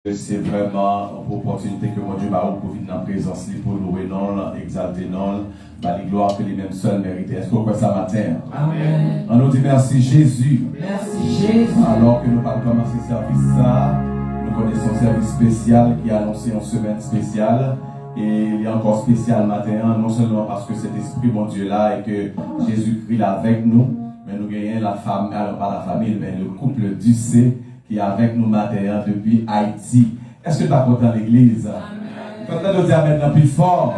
C'est vraiment une opportunité que mon Dieu m'a pour venir dans la présence, pour louer non, exalter non, les gloires que les mêmes seuls méritent. Est-ce qu'on peut ça matin? Amen. On nous dit merci Jésus. Merci Jésus. Alors que nous allons commencer ce service, ça, nous connaissons un service spécial qui a annoncé une semaine spéciale. Et il est encore spécial matin, non seulement parce que cet esprit, mon Dieu, là, et que Jésus-Christ est avec nous, mais nous gagnons la famille, alors pas la famille, mais le couple du C qui est avec nous matin depuis Haïti. Est-ce que tu as content l'église? Amen. Content de dire maintenant plus fort.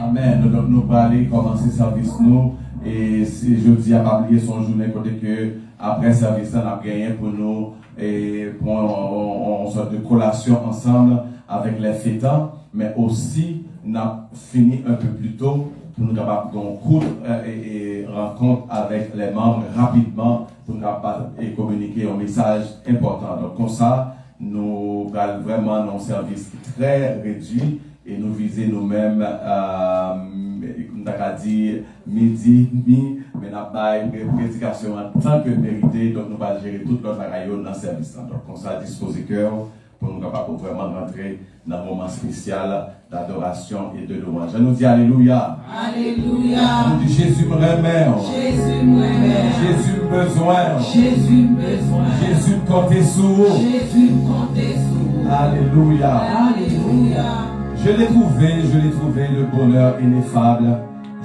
Amen. Donc nous allons aller commencer le service nous. Et jeudi, à pas oublier son journée, côté que après le service, on a gagné pour nous et pour une sorte de collation ensemble avec les fêtants, mais aussi on a fini un peu plus tôt pour nous capables d'une courte et rencontre avec les membres rapidement pour nous capables et communiquer un message important. Donc comme ça, nous allons vraiment un service très réduit et nous viser nous-mêmes on a dit midi, mais nous avons une prédication en tant que mérité, donc nous allons gérer toute notre rayon dans le service. Donc comme ça, disposer cœur pour nous capables vraiment rentrer dans un moment spécial d'adoration et de louange. Je nous dis Alléluia. Alléluia. Nous dit Jésus me remet. Jésus me remet. Jésus me besoin. Jésus me besoin. Jésus me compte sous. Jésus me compte sous. Alléluia. Alléluia. Je l'ai trouvé, le bonheur ineffable.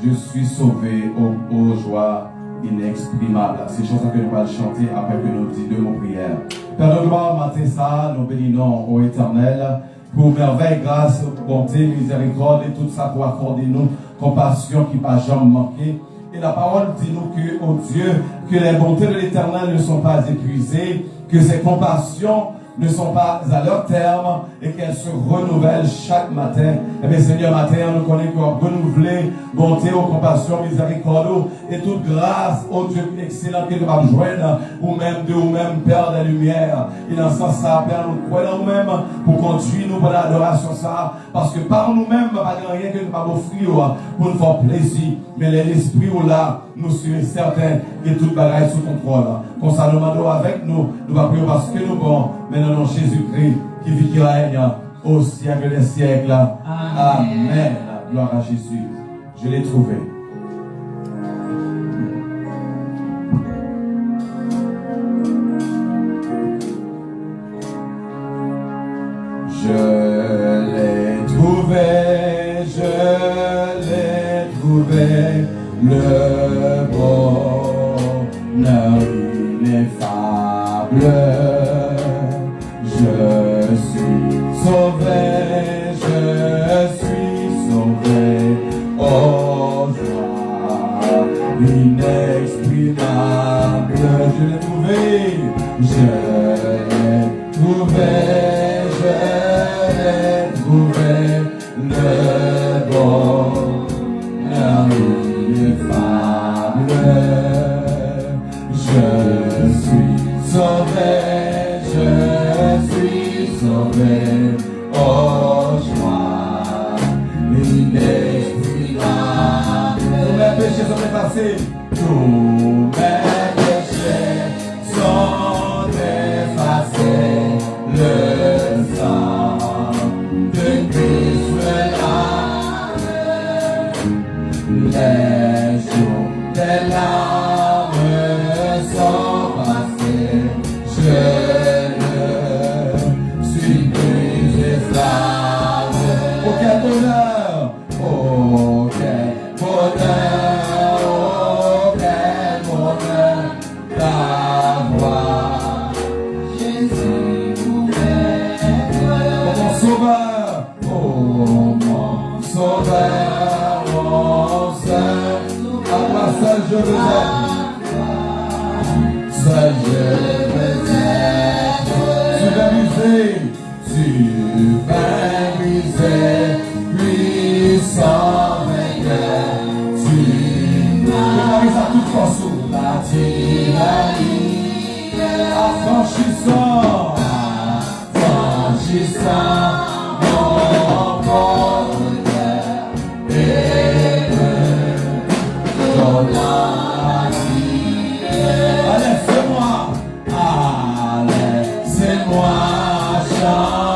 Je suis sauvé aux joies inexprimables. C'est une chanson que nous allons chanter après que nous disons deux mots prières. Père de gloire, matin ça, nous bénissons au Éternel pour merveille, grâce, bonté, miséricorde et tout ça pour accorder nous compassion qui ne va jamais manquer. Et la parole dit nous que, oh Dieu, que les bontés de l'Éternel ne sont pas épuisées, que ses compassions ne sont pas à leur terme et qu'elles se renouvellent chaque matin. Eh bien, Seigneur, matin, nous connaissons qu'on renouveler bonté, compassion, miséricorde et toute grâce, oh Dieu, excellent que nous allons joindre, ou même de nous-mêmes, Père des Lumières. Et dans ce sens, ça, Père, nous croyons nous-mêmes pour conduire nous pour l'adoration, ça, parce que par nous-mêmes, pas rien que nous allons offrir pour nous faire plaisir. Mais l'esprit ou là, nous sommes certains que toute bagaille sous contrôle. Comme ça, nous demandons avec nous, nous allons prier parce que nous bon, mais non, Jésus-Christ qui vit qui règne au siècle des siècles. Amen. Gloire à Jésus. Je l'ai trouvé. Je l'ai trouvé, le bonheur ineffable. Je suis sauvé, oh joie inexprimable. Je l'ai trouvé, le bonheur ineffable. Je suis sauvé, oh joie inexprimable. Tous mes péchés sont effacés. Tous mes péchés sont effacés. Le sang de Christ me lave. Les jours des larmes sont passés. Je ne suis plus esclave. Oh quel bonheur, oh quel bonheur, oh quel bonheur d'avoir Jésus pour mon sauveur, oh mon sauveur, mon seul, à toi seul je veux être, seul je veux être, tu vas briser, puissant vainqueur, tu m'as à toute force sous la tyrannie, affranchissant mon pauvre cœur et me donnant la vie. Allez, c'est moi chanter.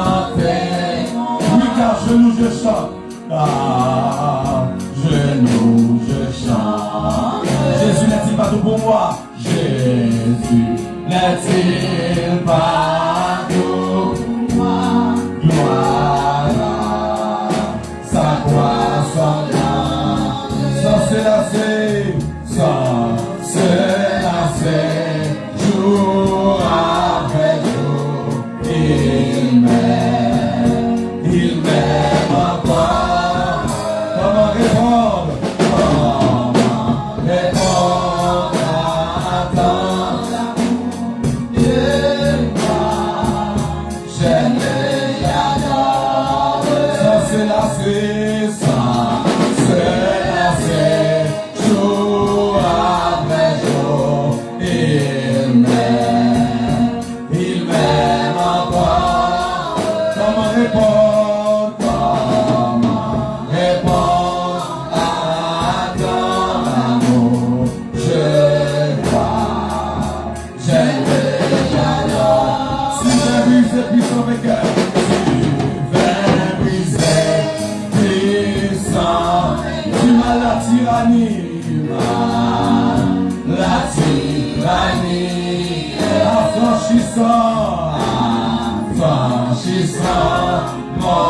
genoux je chante. À genoux je chante. Jésus n'est-il pas tout pour moi? Jésus n'est-il pas tout pour moi? Gloire à sa croix sans se lasser, jour après jour, il m'aime encore. Comment répondre à tant d'amour de moi? J'aime et j'adore sans se lasser, jour après jour, il m'aime encore. Comment répondre à ton amour? Je crois, j'aime et j'adore. Si j'ai brisé puissant mes cœurs, tu m'as la tyrannie, affranchissant mon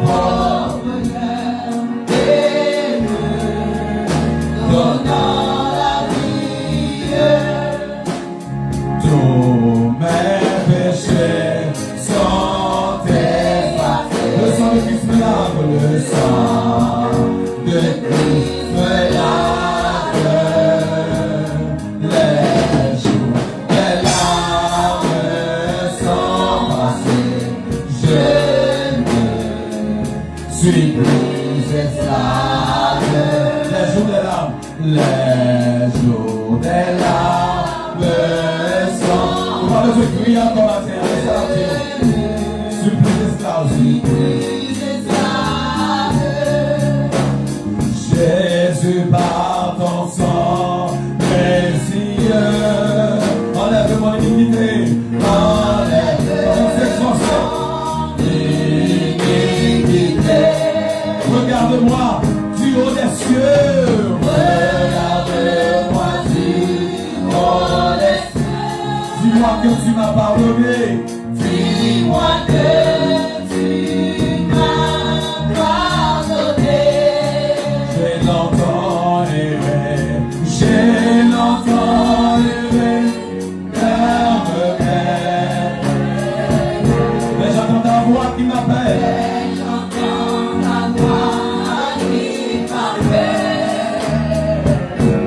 propre cœur et me donnant la vie. Tous mes péchés sont effacés. Le sang de Christ me lave, le sang de Christ me lave. Les jours des larmes sont passés. Je ne suis plus esclave. Les jours des larmes, les jours des larmes sont. On va le crier encore matin, allez, ça va dire. Je suis plus esclave. Jésus, par ton sang précieux, enlève mon iniquité, enlève mon expansion, iniquité. Regarde-moi du haut des cieux, regarde-moi du haut des cieux. Dis-moi que tu m'as pardonné, dis-moi que tu m'as pardonné. J'ai longtemps erré, cœur me perd. Mais j'entends ta voix qui m'appelle.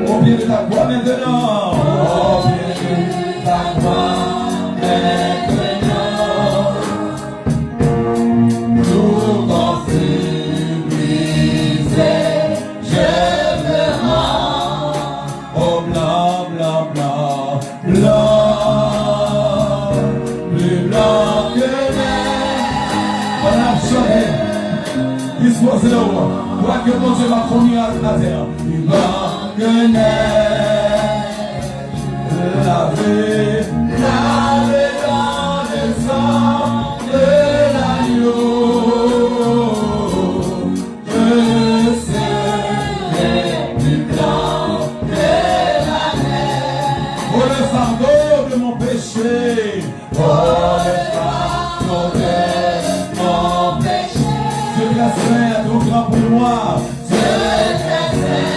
Au pied de ta croix maintenant, au pied de ta croix maintenant, tout confus brisé, je me rends au blanc, blanc, blanc, blanc, plus blanc que neige. On a chanté, disposez-vous, quoi que mon Dieu m'a fourni à la terre, plus blanc que neige, lavé dans le sang de l'agneau. Je serai plus blanc que la neige. Oh, le fardeau de mon péché, oh, le fardeau de mon péché. Dieu très saint, trop grand pour moi. Dieu très saint.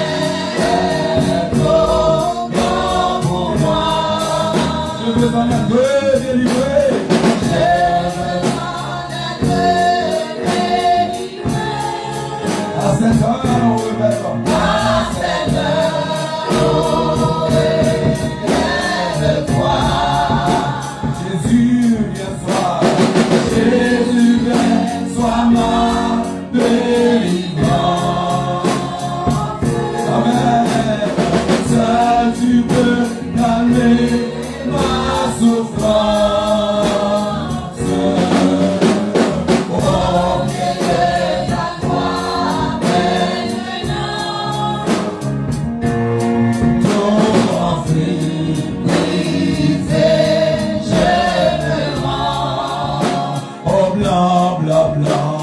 Je veux en être délivré. À cette heure, on révèle. À cette heure, on révèle-toi. Jésus, viens sois. Jésus, viens, sois ma délivrance. Amen. Seul tu peux calmer ma souffrance. Au pied de ta croix maintenant, tout conflit brisé, je me rends au blanc, blanc, blanc,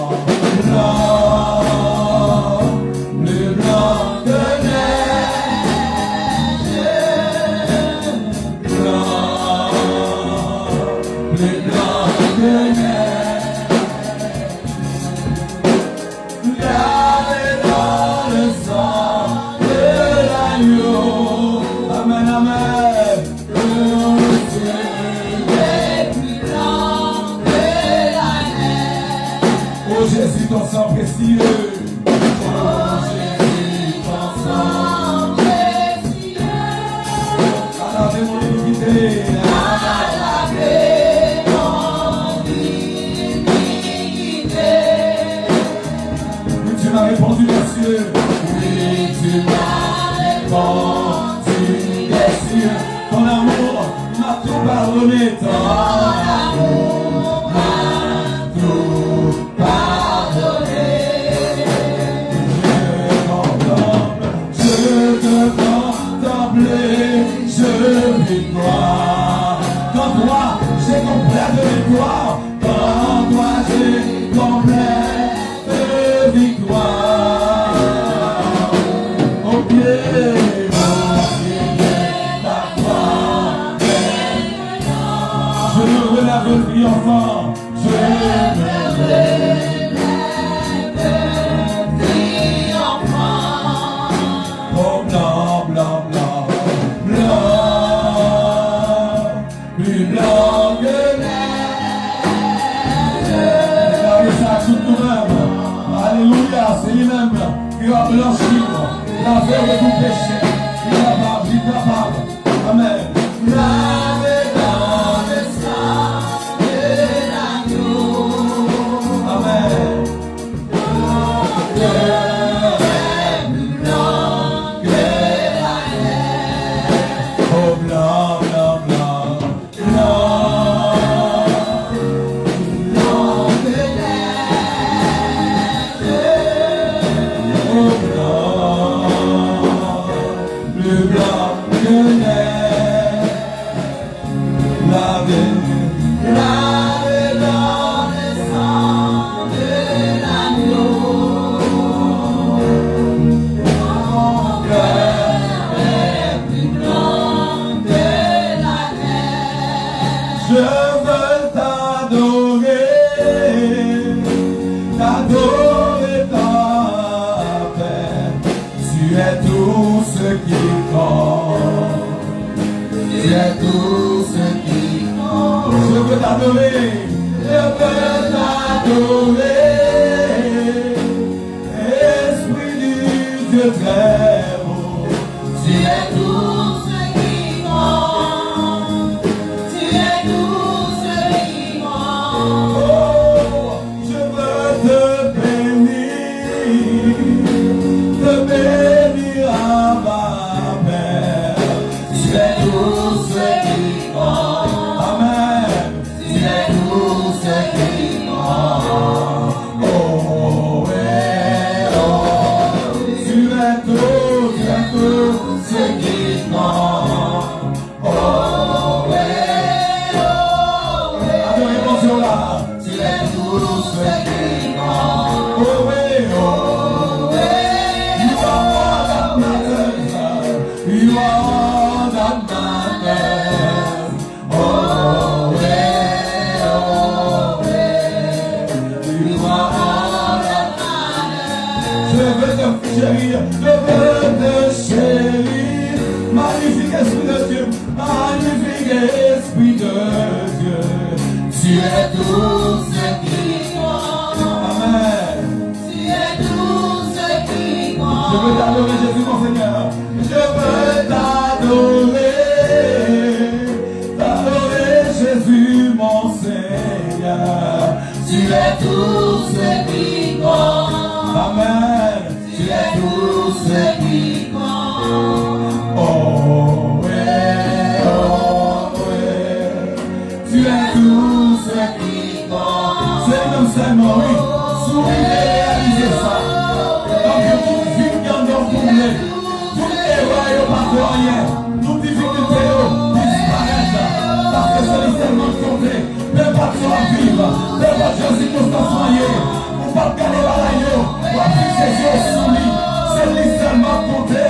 Ou regarder la radio, on va fixer ses yeux sur lui. C'est lui seulement compté.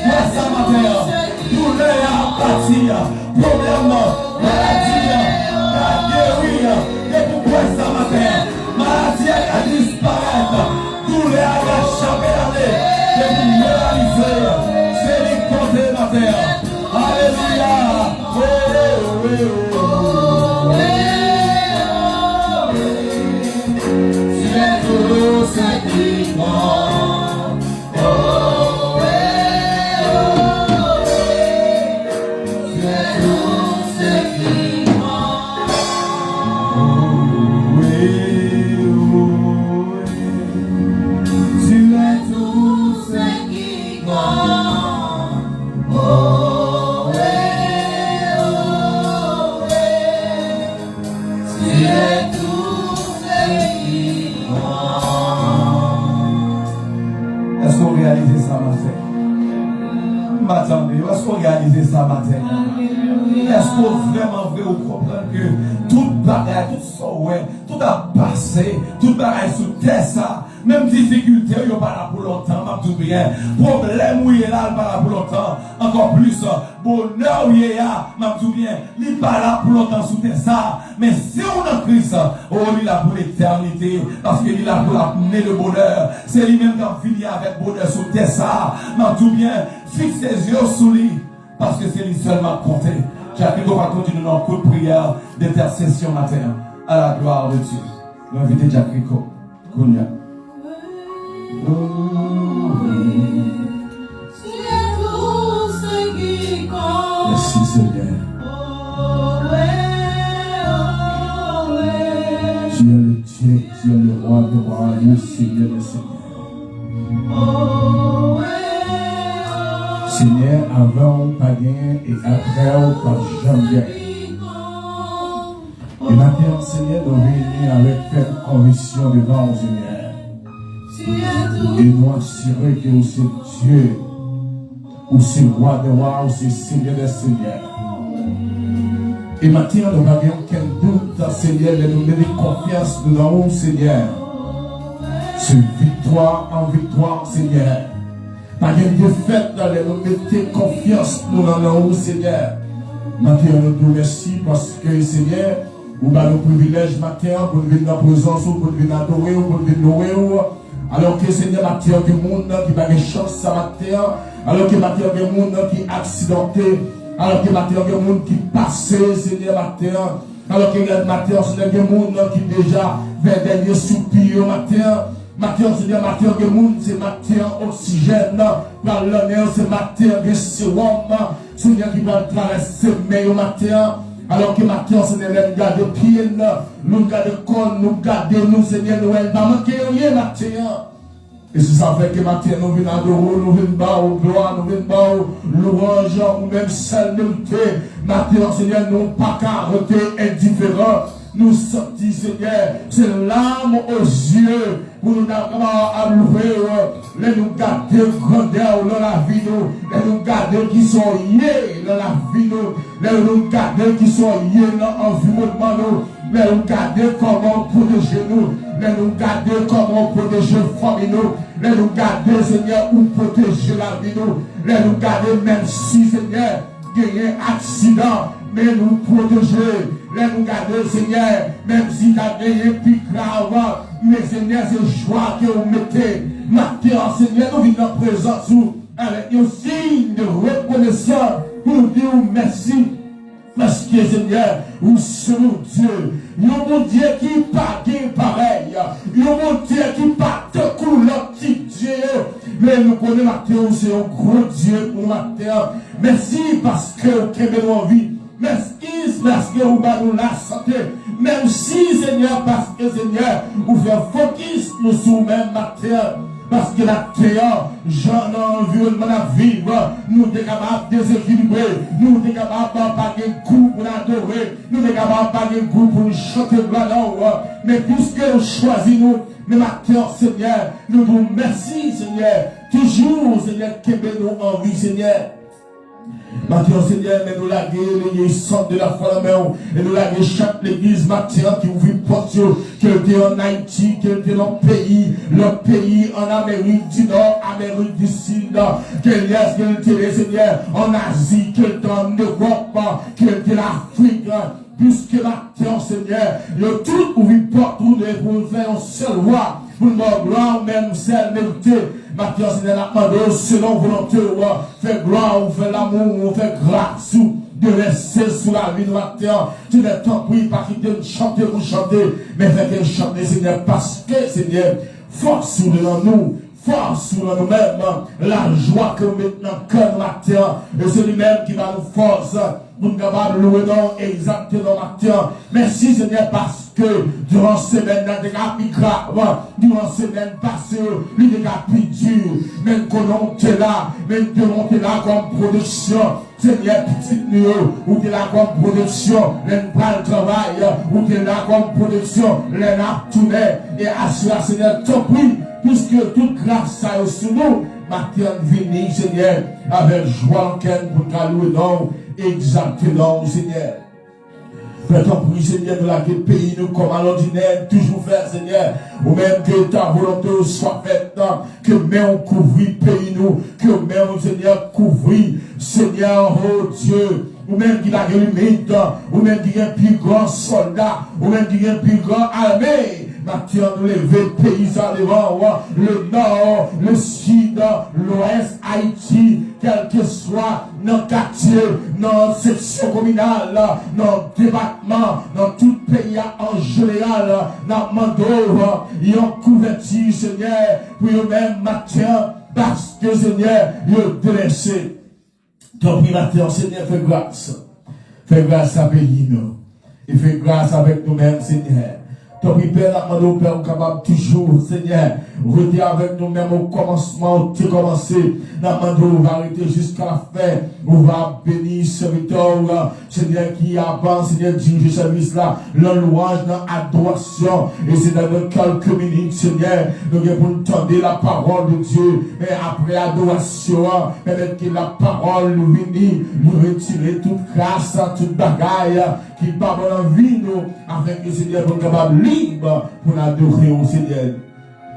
Moi, ça matin, douleur à bâtir, problème, maladie, à guérir. Et pourquoi ça matin, maladie a disparaître, douleur a échappé d'aller. Et pour me réaliser, c'est lui compté matin. Alléluia. Oh, oh, oh, oh. Est-ce qu'on réalise ça matin? Est-ce qu'on vraiment veut comprendre que toute bagaille, tout ça, tout a passé, toute bagaille sous terre, ça, même difficulté, il n'y a pas là pour longtemps, m'a tout bien. Problème, il est là, il pas là pour longtemps. Encore plus, bonheur, il est là, m'a tout bien. Il n'est pas là pour longtemps sous terre, ça. Mais si on a Christ, il est là pour l'éternité, parce qu'il est là pour amener le bonheur. C'est lui-même qui a fini avec bonheur sous terre, ça. M'a tout bien. Fixe ses yeux sur lui, parce que c'est lui seulement compté. Jacques, on va continuer dans coup de prière d'intercession matin, à la gloire de Dieu. Nous invitons Jacques Rico. Merci Seigneur. Tu es le Dieu, tu es le roi de rois, le Seigneur des seigneurs. Seigneur, avant pas gagné et après pas jamais. Et maintenant, Seigneur, nous réunis avec ferme conviction devant au Seigneur. Et nous assurer que c'est Dieu, ou c'est roi des rois, ou c'est Seigneur des seigneurs. Et maintenant, nous n'avons aucun doute, Seigneur, de nous donner confiance devant au Seigneur. C'est victoire en victoire, Seigneur. Pas de défaite dans les nous mettez confiance nous dans nous, Seigneur. Maintenant, nous te remercions parce que, Seigneur, nous avons le privilège maintenant pour venir dans la présence, pour venir adorer, pour venir louer. Alors que, Seigneur, maintenant, il y a des gens qui n'ont pas de chance ce matin. Alors que, maintenant, il y a des gens qui sont accidentés. Alors que, maintenant, il y a des gens qui passent, Seigneur, maintenant. Alors que, maintenant, Seigneur, il y a des gens qui déjà vers dernier soupir matin. Matière, c'est matière de monde, c'est matière oxygène. Par l'honneur, c'est matière de sérum. Seigneur qui va traverser meilleur matière. Alors que matière, c'est nous garder pied, nous garder corps, nous garder nous, Seigneur, nous ne pas manquer rien matière. Et c'est ça fait que matière, nous venons adorer, nous venons bas au gloire, nous venons bas au louange, ou même saluté. Matière, Seigneur, nous pas qu'à rester indifférents. Nous sortis, Seigneur, c'est l'âme aux yeux pour nous avoir à louer, les nous garder grandeur dans la vie, les nous garder qui sont liés dans la vie, les nous garder qui sont liés dans l'environnement, les nous garder comment protéger nous, les nous garder comment protéger la famille, les nous garder, Seigneur, où protéger la vie, les nous garder même si, Seigneur, il y a un accident, mais nous protéger, les nous garder, Seigneur, même si tu as gagné plus grave, mais Seigneur, c'est joie que vous mettez. Maintenant, Seigneur, nous venons en présence avec un signe de reconnaissance pour nous dire merci. Parce que, Seigneur, vous sommes Dieu. Nous mon Dieu qui pas pareil. Nous mon Dieu qui pas de couleur petit Dieu. Mais nous connaissons maintenant, c'est un gros Dieu pour nous maintenant. Merci parce que vous avez nos vies. Merci parce que vous avez la santé. Même si, Seigneur, parce que, Seigneur, vous faites focus nous sur même matière. Parce que la terre, j'en ai environnement à vivre. Nous sommes capables de déséquilibrer. Nous sommes capables de pas de goût pour adorer. Nous sommes capables de pas de goût pour chanter gloire. Mais puisque nous choisissons, mais ma terre, Seigneur, nous vous remercions, Seigneur. Toujours, Seigneur, que nous en vie, Seigneur. Maintenant, Seigneur, mais nous laguer les centres de la foi la main, et nous laguer chaque église maintenant qui ouvre une porte, qu'elle était en Haïti, qu'elle était dans le pays en Amérique du Nord, Amérique du Sud, qu'elle était, Seigneur, en Asie, qu'elle était en Europe, qu'elle était l'Afrique, puisque maintenant, Seigneur, le tout ouvre une porte pour faire un seul roi, pour nous gloire, même celle méritée. Maintenant, Seigneur, la demande selon volonté, fait gloire, fait l'amour, fait grâce, de rester sous la vie de matin. Tu n'es tant pris, pas quitter de chanter pour chanter, mais fait qu'elle chante, Seigneur, parce que, Seigneur, force sur nous. Force sur nous-mêmes, la joie que nous mettons dans le cœur matin, et c'est lui-même qui va nous force pour nous capables de louer exactement matin. Merci Seigneur parce que durant cette semaine, nous avons plus grave, durant cette semaine passée, nous avons plus dur, même quand on est là, même que on est là comme production. Seigneur, petite nous, ou tu es là comme production, l'un pas le travail, ou tu es là comme production, l'un a tourné, et assure Seigneur, ton prix, puisque toute grâce a sur nous, matin venir, Seigneur, avec joie en cœur pour nous louer, exactement, Seigneur. Fais-toi prier, Seigneur, de la pays, nous, comme à l'ordinaire, toujours faire, Seigneur, ou même que ta volonté soit faite, que même on couvre le pays, nous, que même, Seigneur, couvre, Seigneur, oh Dieu, ou même qui a une limite, ou même qui a un plus grand soldat, ou même qui a un plus grand armée. Maintenant, nous lever paysans devant le nord, le sud, l'ouest, Haïti, quel que soit nos quartiers, nos sections communales, nos départements, dans tout pays en général, dans Mandor, ils ont couverture, Seigneur, pour eux-mêmes, matin, parce que, Seigneur, ils ont dressé. Ton prix matin, Seigneur, fais grâce. Fais grâce à pays, nous. Et fais grâce avec nous-mêmes, Seigneur. Ton Père, nous Père, capable toujours, Seigneur, rester avec nous-mêmes au commencement, tu commencé, nous va arrêter jusqu'à la fin, on va bénir ce serviteur, Seigneur, qui avance, Seigneur, dirige ce service là, la louange, l'adoration, et c'est dans quelques minutes, Seigneur, nous allons entendre la parole de Dieu, mais après l'adoration, permettre que la parole nous vienne, nous retirer toute grâce, toute bagaille, qui parle dans la vie, nous, afin que Seigneur, nous capable libre pour l'adorer au Seigneur.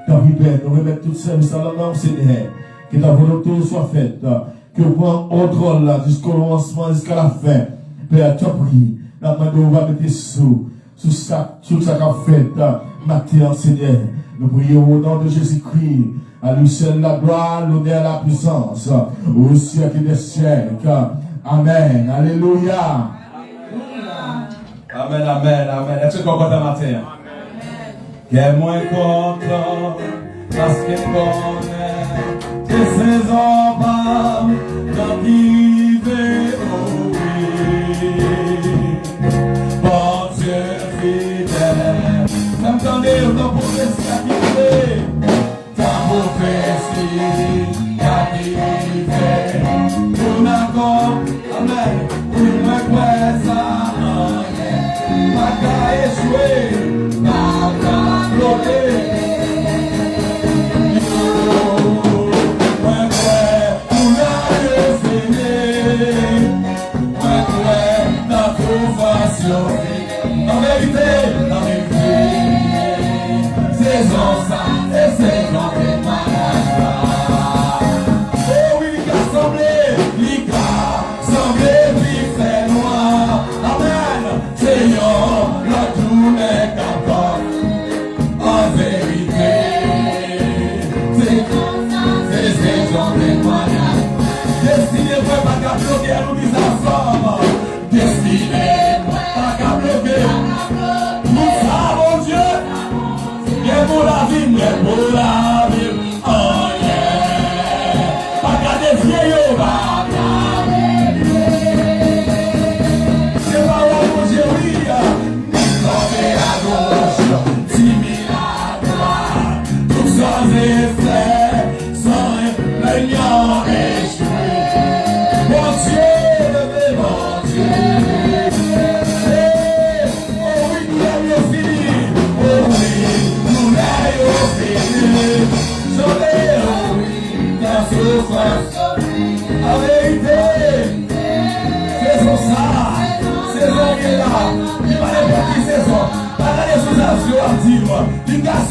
Tant pis, Père, nous remettons tout ça dans la main, Seigneur. Que ta volonté soit faite. Que vous preniez contrôle là, jusqu'au lancement, jusqu'à la fin. Père, tu as pris. La main de vous va mettre sous ça qu'a fait. Matin, Seigneur. Nous prions au nom de Jésus-Christ. À lui seul la gloire, l'honneur, la puissance. Au siècle des siècles. Amen. Alléluia. Amen, amen, amen. Est-ce que tu comprends matin? Qu'elle moins content, parce qu'elle connaît que ses enfants n'ont vivre au oui. Bon Dieu fidèle, m'entendez, on a prophétie à quitter. Ta prophétie à quitter. Pour l'accord, amen, pour me croire ça. Maka échoué, Maka bloqué. Moi prêt pour la dessiner, moi prêt dans trouvation. En vérité, saison ça, et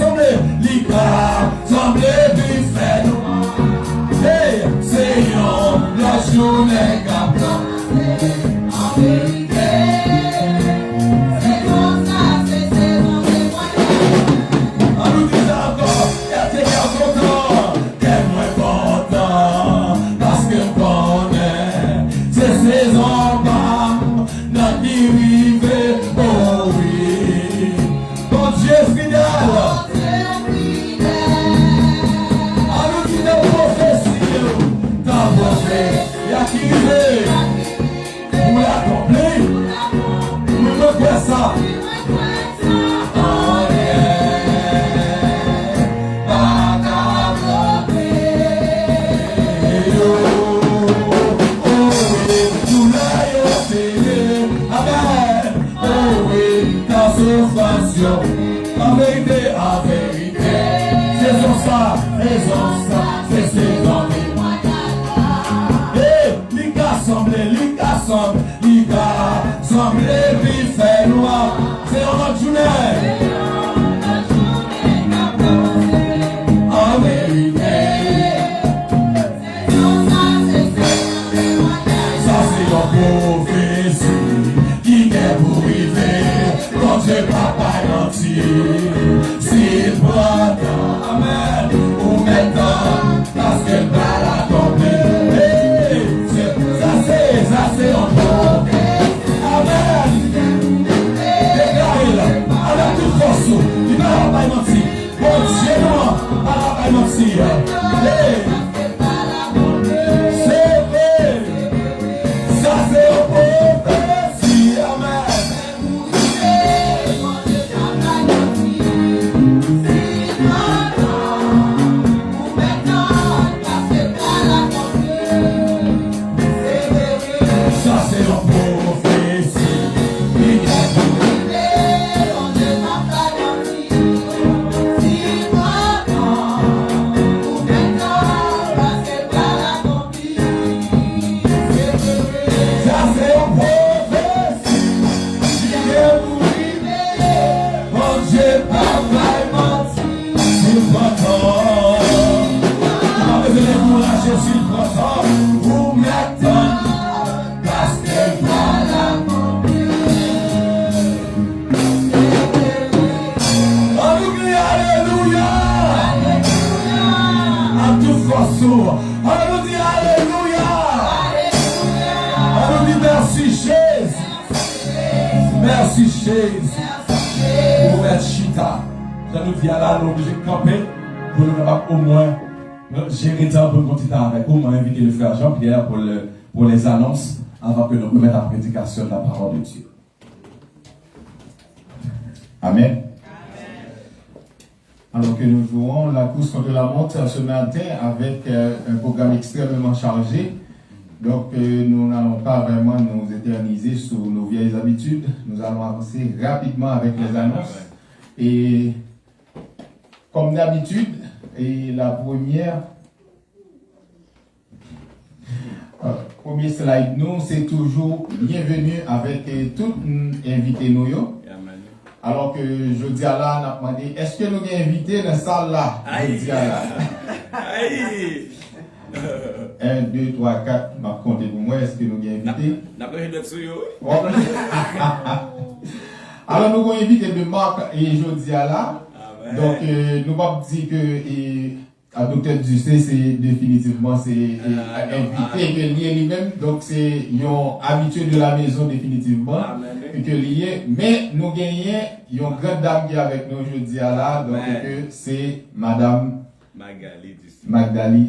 semblé, l'Ika, semblé, puis fait nous. Hey, c'est yon, la journée qu'a commencé, En vérité, c'est comme ça, c'est saison des moyens. on nous dit encore, y'a des gars contents, des moins contents, parce que connaît, c'est saison pas, notre rivé, oh oui, bon Dieu fidèle, on nous dit de prophétie, t'as prophétie, y'a qui rivé, pour l'accomplir, nous me fait ça. En vérité, c'est ça, c'est saison. Eh, l'Ika semble, puis fait noir, c'est en notre journée. En vérité, ça c'est une prophétie qui est pour arriver. Quand Dieu papa menti, s'il prend amen, ou maintenant, parce que pas la tomber. Ça c'est un prophétie. Amen. Déclarez-le, à la toute force, il va pas mentir. Bon Dieu, non, pas mentir. C'est vrai. Ça c'est un prophétie. Amen. Ça c'est une prophétie. Ça c'est une prophétie. Mon Dieu, papa est menti. C'est pourtant. Pas besoin de décourager, c'est pourtant. Vous mettez parce que pas la Alléluia. À toute force. On nous dit Alléluia. On nous dit merci Jésus. Merci Jésus. Pour mettre chita. Ça nous dit à la nous obligés de camper pour nous avoir au moins gérer ça pour continuer avec. Au moins inviter le frère Jean-Pierre pour les annonces avant que nous remettions la prédication de la parole de Dieu. Amen. Alors que nous jouons la course contre la montre ce matin avec un programme extrêmement chargé. Donc nous n'allons pas vraiment nous éterniser sur nos vieilles habitudes. Nous allons avancer rapidement avec les annonces. Et comme d'habitude, et la premier slide, nous, c'est toujours bienvenue avec tout invité nous. Alors que je dis à là, on a demandé, est-ce que nous avons invité dans la salle là? Je dis à là. 1, 2, 3, 4, je vais compter pour moi, est-ce que nous avons invité? Alors nous avons invité de Marc et Jodi à là. Donc nous avons dit que le docteur Ducé, c'est définitivement invité que lié lui-même. Donc c'est un habitué de la maison définitivement. Que lié. Mais nous gagnons une grande dame qui est avec nous aujourd'hui à là. Donc c'est Madame Magali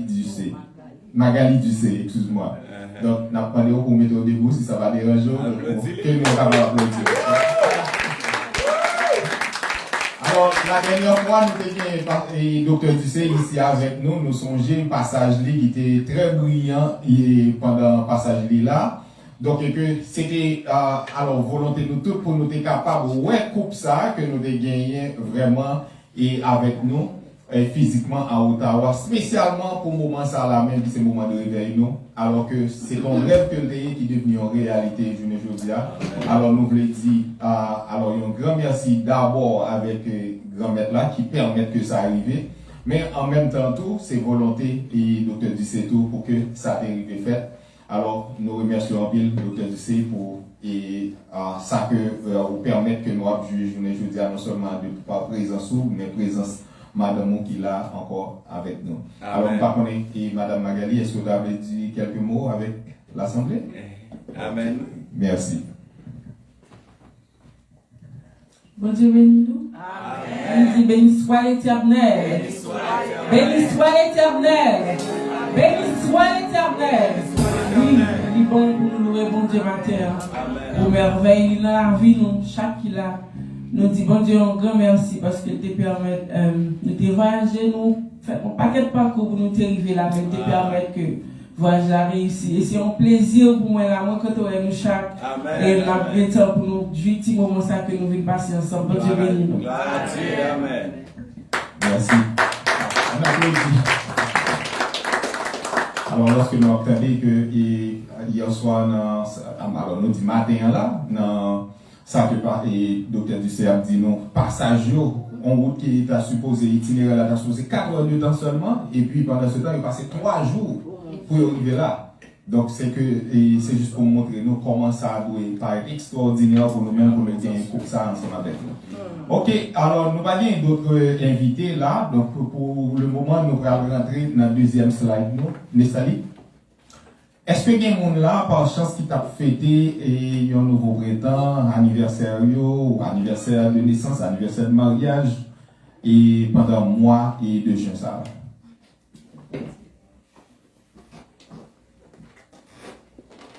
Ducé. Magali Ducé, excuse-moi. Donc nous avons parlé pour mettre au debout si ça va déranger. Que nous allons applaudir. Alors, la dernière fois, nous avons Dr. Ducé ici avec nous. Nous songeons un passage qui était très brillant pendant le passage là. Donc, c'était alors volonté nous tous pour nous être capables de couper ça, que nous avons gagné vraiment et avec nous physiquement à Ottawa, spécialement pour le moment ça là même, c'est le moment de réveil nous. Alors que c'est un rêve que nous avons qui est devenu en réalité, je ne dis. Alors, nous voulons dire, alors un grand merci d'abord avec grand maître là qui permettent que ça arrive. Mais en même temps, tout, c'est volonté et docteur Ducé tout pour que ça arrive fait. Alors, nous remercions en pile docteur Ducé pour ça que vous permettre que nous avons joué journée jeudi non seulement de pas présence mais présence madame qui est là encore avec nous. Amen. Alors, par contre, et madame Magali, est-ce que vous avez dit quelques mots avec l'Assemblée? Amen. Merci. Bon Dieu bénis nous. Amen. On dit béni soit l'Éternel. Béni soit l'Éternel. Béni soit l'Éternel. Oui, il est bon pour nous louer, bon Dieu matin. Pour merveille dans la vie, nous, chaque qui là. Nous dit bon Dieu un grand merci parce qu'il te permet de te voyager, nous faire un paquet de parcours pour nous arriver là, mais te permettre que voyage a réussi. Et c'est un plaisir pour moi là, moi quand on est nous chaque et nous avons bien temps pour nous jouer petit moment ça que nous venons passer ensemble. Bon Dieu béni nous. Amen. Merci. On applaudit. Alors lorsque nous entendons que hier soir, alors nous dit matin là, dans ça que et docteur Ducé a dit non, passage en route qui était supposé itinéraire là, supposé 4 heures de temps seulement, et puis pendant ce temps, il passait 3 jours pour arriver là. Donc c'est c'est juste pour montrer nous comment ça doit être extraordinaire pour nous-mêmes pour nous dire pour ça ensemble avec nous. Ok, alors nous avons d'autres invités là, donc pour le moment nous allons rentrer dans le deuxième slide nous, Nestali. Est-ce que il y a des gens là, par chance, qui t'a fêté et un nouveau printemps, anniversaire ou anniversaire de naissance, anniversaire de mariage, et pendant un mois et 2 jours ça?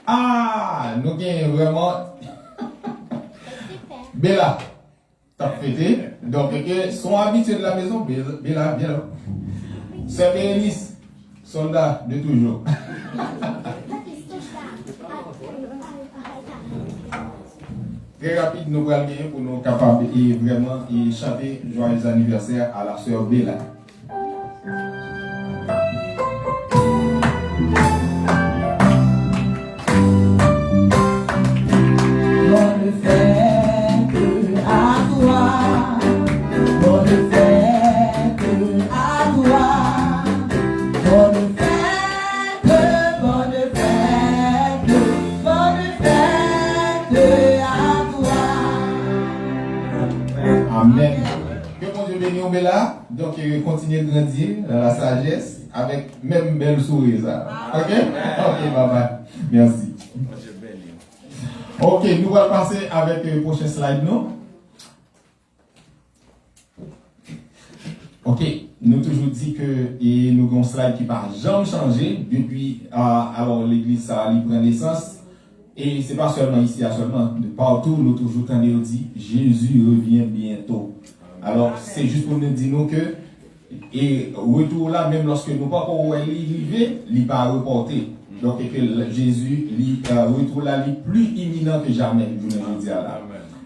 Ah, nous avons vraiment. Bella, t'as fêté. Donc, sont habitués de la maison, Bella, bien là. Sœur Bérénice, soldat de toujours. Très rapide, nous allons gagner pour nous capables et vraiment chanter joyeux anniversaire à la sœur Bella. Bonne fête à toi. Bonne fête à toi. Bonne fête à toi. Amen. Que mon Dieu bénisse Bella. Donc, continuez de grandir dans la sagesse avec même belle sourire. Ça. Ok? Ok, bye bye. Merci. Ok, nous allons passer avec le prochain slide, non? Ok, nous toujours dit que nous avons un slide qui n'a jamais changé depuis alors l'église ça prend naissance. Et ce n'est pas seulement ici, seulement de partout, nous toujours tendons dit Jésus revient bientôt. Alors c'est juste pour nous dire nous que et retour là, même lorsque nous pas pour arriver, il va reporter. Donc que Jésus retour là est plus imminent que jamais, je vous dis là.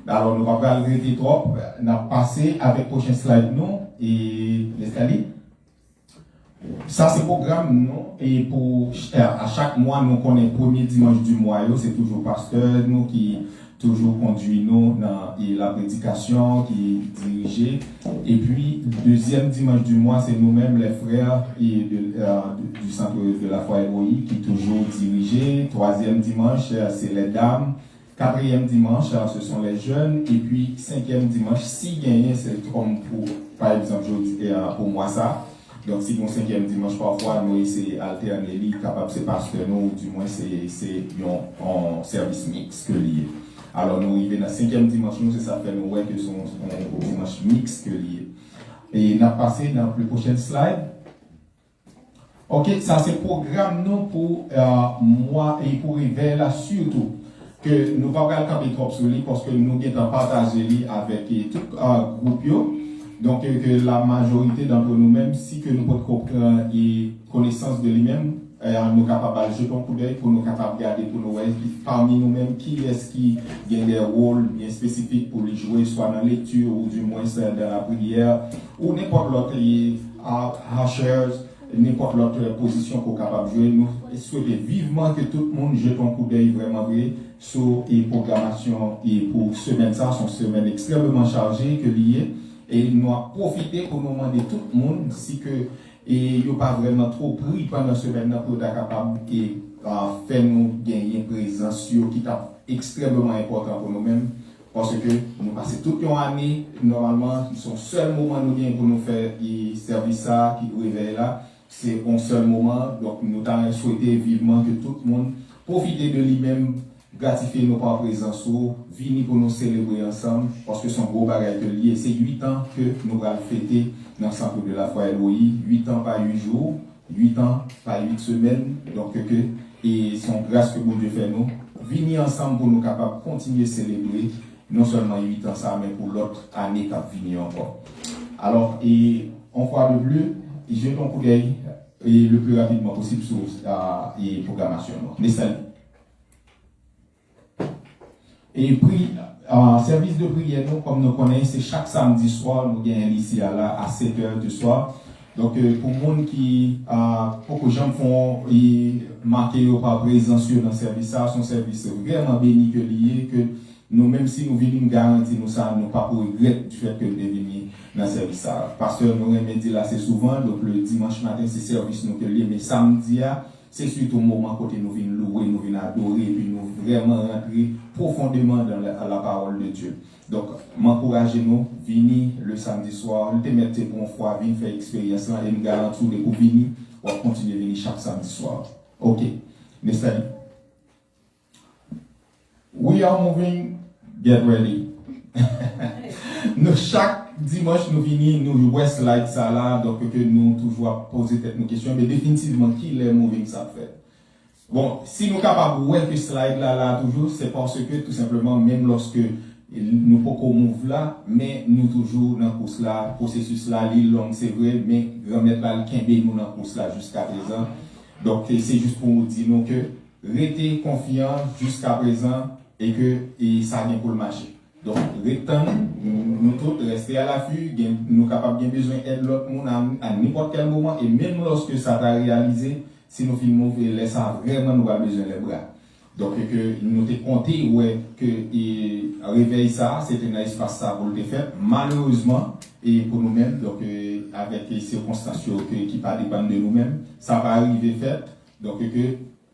Alors nous ne va pas regretter trop, on a passé avec le prochain slide non et l'escalier. Ça c'est programme non et pour à chaque mois nous connaissons premier dimanche du mois c'est toujours pasteur nous qui toujours conduit nous dans la prédication qui dirige et puis deuxième dimanche du mois c'est nous-mêmes les frères et du centre de la foi héroïque qui toujours dirigé. Troisième dimanche c'est les dames. Quatrième dimanche ce sont les jeunes et puis cinquième dimanche si gagné c'est comme pour par exemple pour moi ça. Donc, si on cinquième dimanche, parfois, nous essayons d'alterner, capable c'est parce que nous, du moins, c'est un service mix que lié. Alors, nous arrivons dans le cinquième dimanche, nous, c'est ça fait nous, ouais, que son dimanche mix que lié. Et on a passé dans le prochain slide. Ok, ça c'est le programme, nous, pour moi et pour arriver là, surtout, que nous ne pouvons pas camper trop sur lui parce que nous avons partagé avec tout le groupe. Donc, que la majorité d'entre nous-mêmes, si que nous pouvons comprendre et connaissance de lui-même, nous sommes capables de jeter un coup d'œil pour nous capables de garder pour nous parmi nous-mêmes qui est-ce qui a des rôles bien spécifiques pour les jouer, soit dans la lecture ou du moins dans la prière, ou n'importe l'autre hachers, n'importe l'autre position qu'on est capable de jouer. Nous souhaitons vivement que tout le monde jette un coup d'œil vraiment vrai sur les programmations et pour semaine ça, sont semaines extrêmement chargées que liées. et nous avons profité pour nous demander tout le monde si que et il n'y a pas vraiment trop pris pendant ce semaine pour être capable de faire nous gagner une présence qui est extrêmement important pour nous-mêmes parce que nous passons toute une année normalement son seul moment nous gagnons pour nous faire le service ça qui réveille là c'est un seul moment donc nous avons souhaité vivement que tout le monde profite de lui-même gratifier nos par présence venir pour nous célébrer ensemble parce que son gros bagage lié c'est 8 ans que nous allons fêter dans le centre de la foi Eloi 8 ans par 8 jours 8 ans par 8 semaines donc que et son grâce que bon Dieu fait nous venir ensemble pour nous capables de continuer à célébrer non seulement 8 ans ça mais pour l'autre année qui va venir encore alors et on fois de plus jetons un coup d'œil et le plus rapidement possible sur la programmation Nestali. Et puis, service de prière, nous, comme nous connaissons, c'est chaque samedi soir, nous gagnons ici à 7h du soir. Donc, pour les gens qui, pour que les gens font marquer par présence dans le service, ça, son service vraiment béni que lié, que nous, même si nous venons garantir nous ça, nous pas pour regret du fait que nous devons venir dans le service. Ça. Pasteur, nous aimons dire là, c'est souvent, donc le dimanche matin, c'est service nous que lié, mais samedi, c'est surtout au moment côté nous venons louer, nous venons adorer, puis nous vraiment rentrer profondément dans la parole de Dieu. Donc, m'encouragez-nous, venir le samedi soir, nous te mettez pour une fois, venir faire expérience là, et nous garantissons de pour venir, on va continuer à venir chaque samedi soir. Ok, Nestali. We are moving, get ready. Nous, chaque dimanche, nous venons, nous Westlight ça là, donc que nous toujours poser nos questions, mais définitivement, qui est moving ça fait? Bon, si nous sommes capables de voir que slide là, toujours, c'est parce que tout simplement, même lorsque nous ne pouvons pas move là, mais nous toujours dans le course là, processus là, l'île longue, c'est vrai, mais grand-mère là, le nous dans le course là jusqu'à présent. Donc, c'est juste pour nous dire nous, que restez confiants jusqu'à présent et que ça vient pour le marché. Donc, nous tous rester à l'affût, nous sommes capables de besoin d'aide l'autre monde à n'importe quel moment, et même lorsque ça a réalisé, si nous filmons, laisse ça vraiment nous avons besoin des bras. Donc, que nous te compté, ouais, que réveil ça, c'est un espace ça pour le faire. Malheureusement, et pour nous-mêmes, donc, avec les circonstances qui ne dépendent de nous-mêmes, ça va arriver fait. Donc,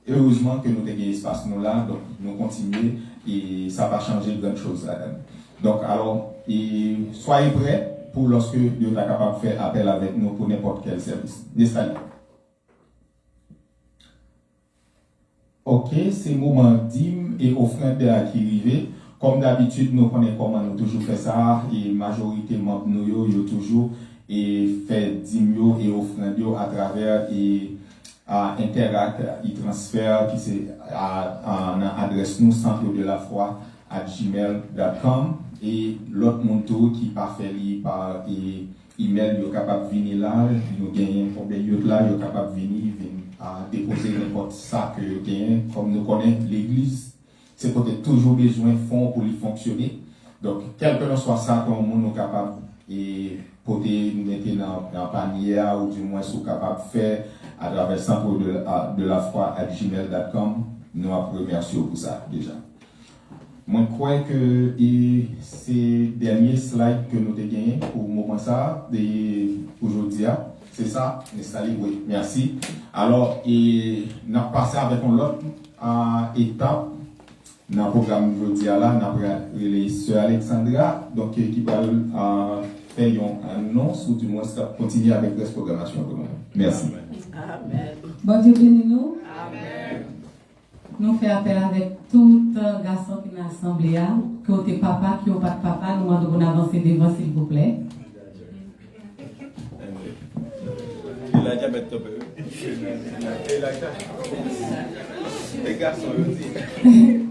heureusement que nous avons un espace nous là, donc, nous continuons et ça va changer de grandes choses là-dedans. Donc, alors, soyez prêts pour lorsque Dieu est capable de faire appel avec nous pour n'importe quel service. Nestali. Ok, c'est le moment d'hymne et offrande qui arrive. Comme d'habitude, nous connaissons comment nous toujours fait ça, et majoritairement nous avons toujours fait d'hymne et offrande à travers Interact, transfert qui c'est en adresse nous centre de la foi @gmail.com et l'autre monde qui pas fait par email yo capable venir là nous gagner combien yo là yo capable venir déposer n'importe ça que yo gagne comme nous connaissons l'église c'est peut-être toujours besoin de fonds pour y fonctionner donc quel que soit ça comme nous capable et pour nous mettre dans panier ou du moins sont capable de faire à travers le centre de la foi @gmail.com nous remercions pour ça déjà. Moi, je crois que ces derniers slides que nous avons gagnés pour le moment ça, aujourd'hui, c'est ça, Nestali, oui, merci. Alors, nous avons passé avec une autre étape dans le programme aujourd'hui, là, nous avons les sœurs Alexandra, donc qui va faire une annonce ou du moins continuer avec la programmation. Merci. Amen. Bon Dieu bénis nous. Amen. Nous faisons appel avec tout garçon qui est dans l'assemblée, que tes papa, qui n'ont pas de papa, nous demandons d'avancer devant, s'il vous plaît. Il a déjà mis top. Les garçons, ils disent.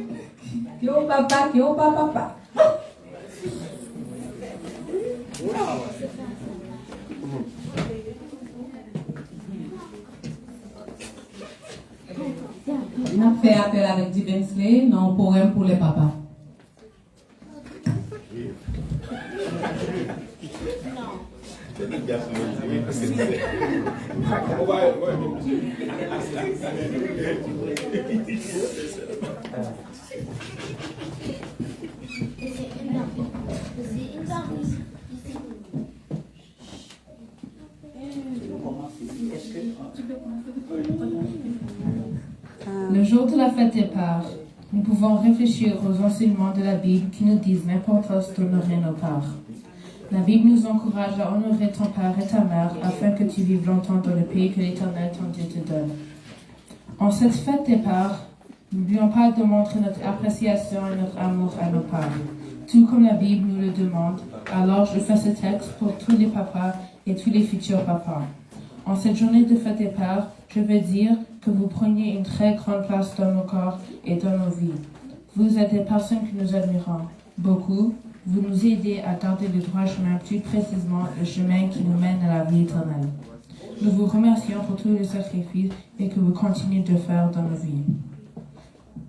Qui ont papa, qui n'ont pas papa. On a fait appel avec Divensley dans un programme pour les papas. Le jour de la fête des Pères, nous pouvons réfléchir aux enseignements de la Bible qui nous disent l'importance d'honorer nos pères. La Bible nous encourage à honorer ton père et ta mère afin que tu vives longtemps dans le pays que l'Éternel ton Dieu te donne. En cette fête des pères, n'oublions pas de montrer notre appréciation et notre amour à nos pères, tout comme la Bible nous le demande. Alors je fais ce texte pour tous les papas et tous les futurs papas. En cette journée de fête des pères, je veux dire que vous preniez une très grande place dans nos corps et dans nos vies. Vous êtes des personnes que nous admirons beaucoup. Vous nous aidez à garder le droit chemin, plus précisément le chemin qui nous mène à la vie éternelle. Nous vous remercions pour tous les sacrifices et que vous continuez de faire dans nos vies.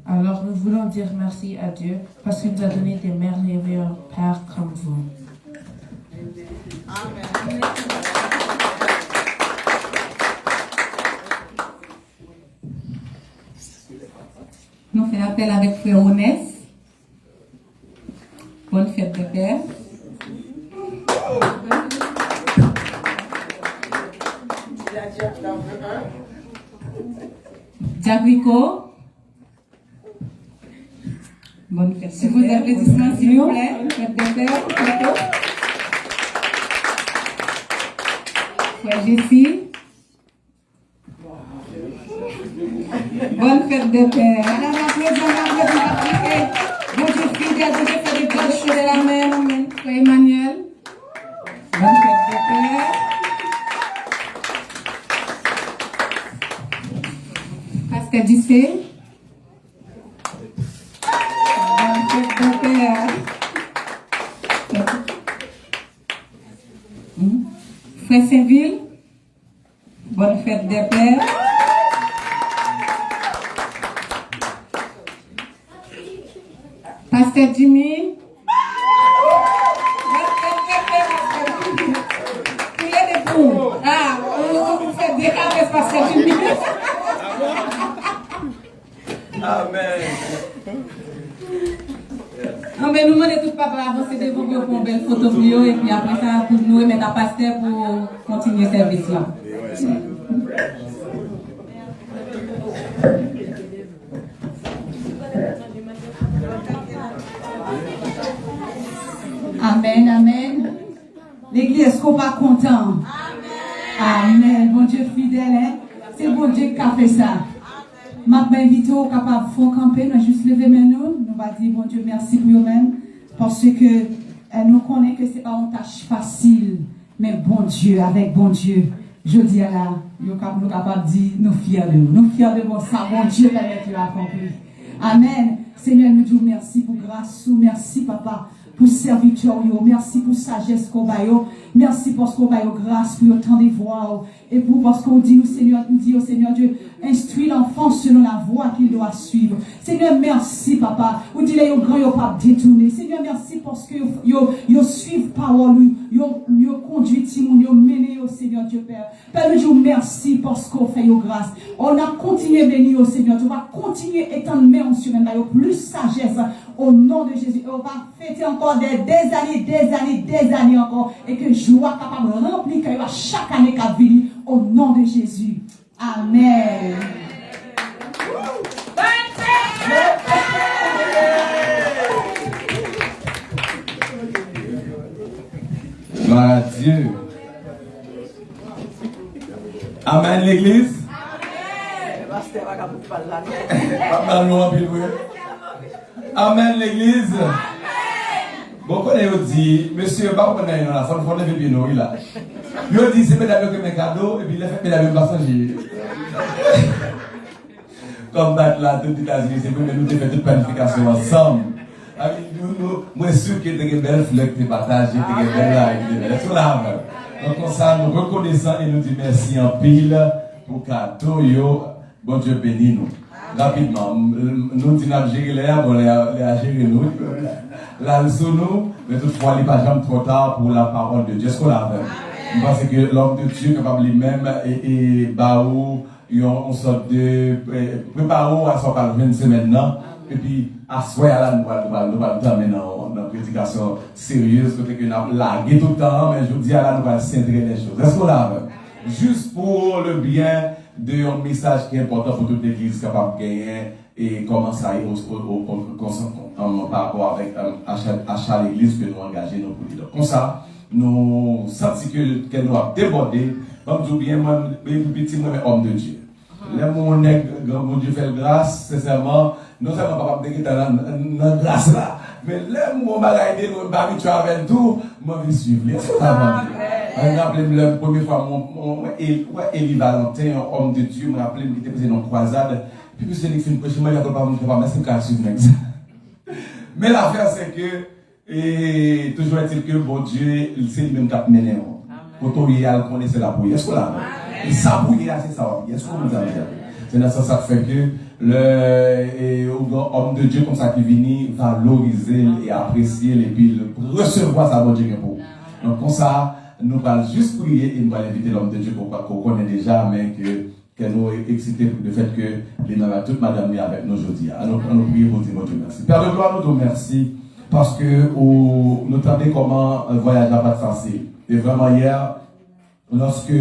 Alors nous voulons dire merci à Dieu parce qu'il nous a donné des merveilleux pères comme vous. Amen. Nous faisons appel avec Frère Onès. Bonne fête de Père. Jabrico. Bonne fête. Si vous applaudissements, s'il vous plaît. Fête de Père. Frère Jessie. Bonne fête de Père. Madame, applaudissez. Bon Dieu fidèle, bon Dieu fait des bonnes choses de la main. Amen. Frère Emmanuel. Bonne fête de Père. Pasteur Dissé. Bonne fête de Père. Frère Saint-Ville. Bonne fête de Père. Pasteur Jimmy. Priez de vous. Ah, vous faites des caresses, Pasteur Jimmy. Amen. Non, mais nous demandons tout papa avancer devant vous pour une belle photo pour eux et puis après ça, pour nous remettre à Pasteur pour continuer le service là. Amen, amen. L'église, est-ce qu'on pas content? Amen. Bon Dieu fidèle, hein? C'est bon Dieu qui a fait ça. Je m'invite au capable de camper, nous juste lever nous. Nous va dire bon Dieu merci pour eux-mêmes. Parce que nous connaissons que ce n'est pas une tâche facile. Mais bon Dieu, avec bon Dieu, je dis à la, nous sommes capables de dire nous fiers de vous. Nous fiers de vous, ça, bon Dieu, permet de accomplir. Amen. Seigneur, nous disons merci pour grâce, merci papa. Pour serviteur, merci pour sagesse qu'on va, merci parce qu'on va grâce pour autant de voix et pour parce qu'on dit au Seigneur Dieu, instruis l'enfant selon la voie qu'il doit suivre. Seigneur, merci papa. Ou dit les grand yo pas détourné. Seigneur, merci parce que yo suivent parole, yo conduit Timon, yo mené au Seigneur Dieu Père. Père, nous disons merci parce qu'on fait grâce. On a continué bénir au Seigneur. Tu vas continuer étendre main sur même plus sagesse au nom de Jésus. Et on va fêter encore des années encore et que joie capable de remplir que à chaque année qu'a venir au nom de Jésus. Amen. Gloire à Dieu. Amen l'église. Amen l'église. Bon, quand on dit, monsieur, pas qu'on a la femme, on a fait bien nous là. Il dit, c'est mesdames que mes cadeaux, et puis il a fait mesdames passagers. Comme battre là, tout les États-Unis, c'est que nous avons fait toute planification ensemble. Moi, je suis sûr que tu as une belle fleur que tu partages, tu as une belle live, tout là. Donc, comme ça, nous reconnaissons et nous disons merci en pile pour cadeau, bon Dieu bénis nous. Rapidement, nous disons à gérer les arbres, les à gérer nous. Là, sous nous, mais toutefois, il n'est pas jamais trop tard pour la parole de Dieu. Est-ce qu'on l'a fait? Parce que l'homme de Dieu est capable lui-même et Baou, on sort de préparer à son parole maintenant. Et puis, à ce moment-là, nous allons terminer dans une prédication sérieuse, côté que nous avons largué tout le temps, mais je vous dis, là, nous allons cindrer les choses. Est-ce qu'on l'a fait? juste pour le bien d'un message qui est important pour toute l'église capable de gagner et comment ça y est par rapport avec achat l'église que nous engageons nos leaders. Comme ça, nous sentons que nous avons débordé. Comme bien, moi, petit homme de Dieu. Là, mon Dieu fait grâce, sincèrement, non seulement pas de dans grâce là, mais là, mon bagage de nous habitué avec tout, moi, je vais suivre. Je rappelle la première fois, mon Élie Valentin, un homme de Dieu, me rappelle qu'il était posé dans une croisade, puis c'est lui qui fait une prochaine, il ne pas merci qu'à suivre. Mais l'affaire, c'est que, et toujours est-il que bon Dieu, c'est le même cap mené. Pour toi, il y a le connaître la bouille. Est-ce que là, et ça bouille, c'est ça. Est-ce que vous avez c'est dans ce sens que fait que l'homme de Dieu comme ça qui vient valoriser et apprécier et puis recevoir sa bonne Dieu pour. Donc comme ça, nous allons juste prier et nous allons inviter l'homme de Dieu qu'on connaît déjà, mais que nous excités pour le fait que les avons toute madame avec nous aujourd'hui. Alors nous prions pour dire Dieu merci. Père de gloire, nous te remercie parce que nous savons comment voyager n'a pas de facile. Et vraiment hier, lorsque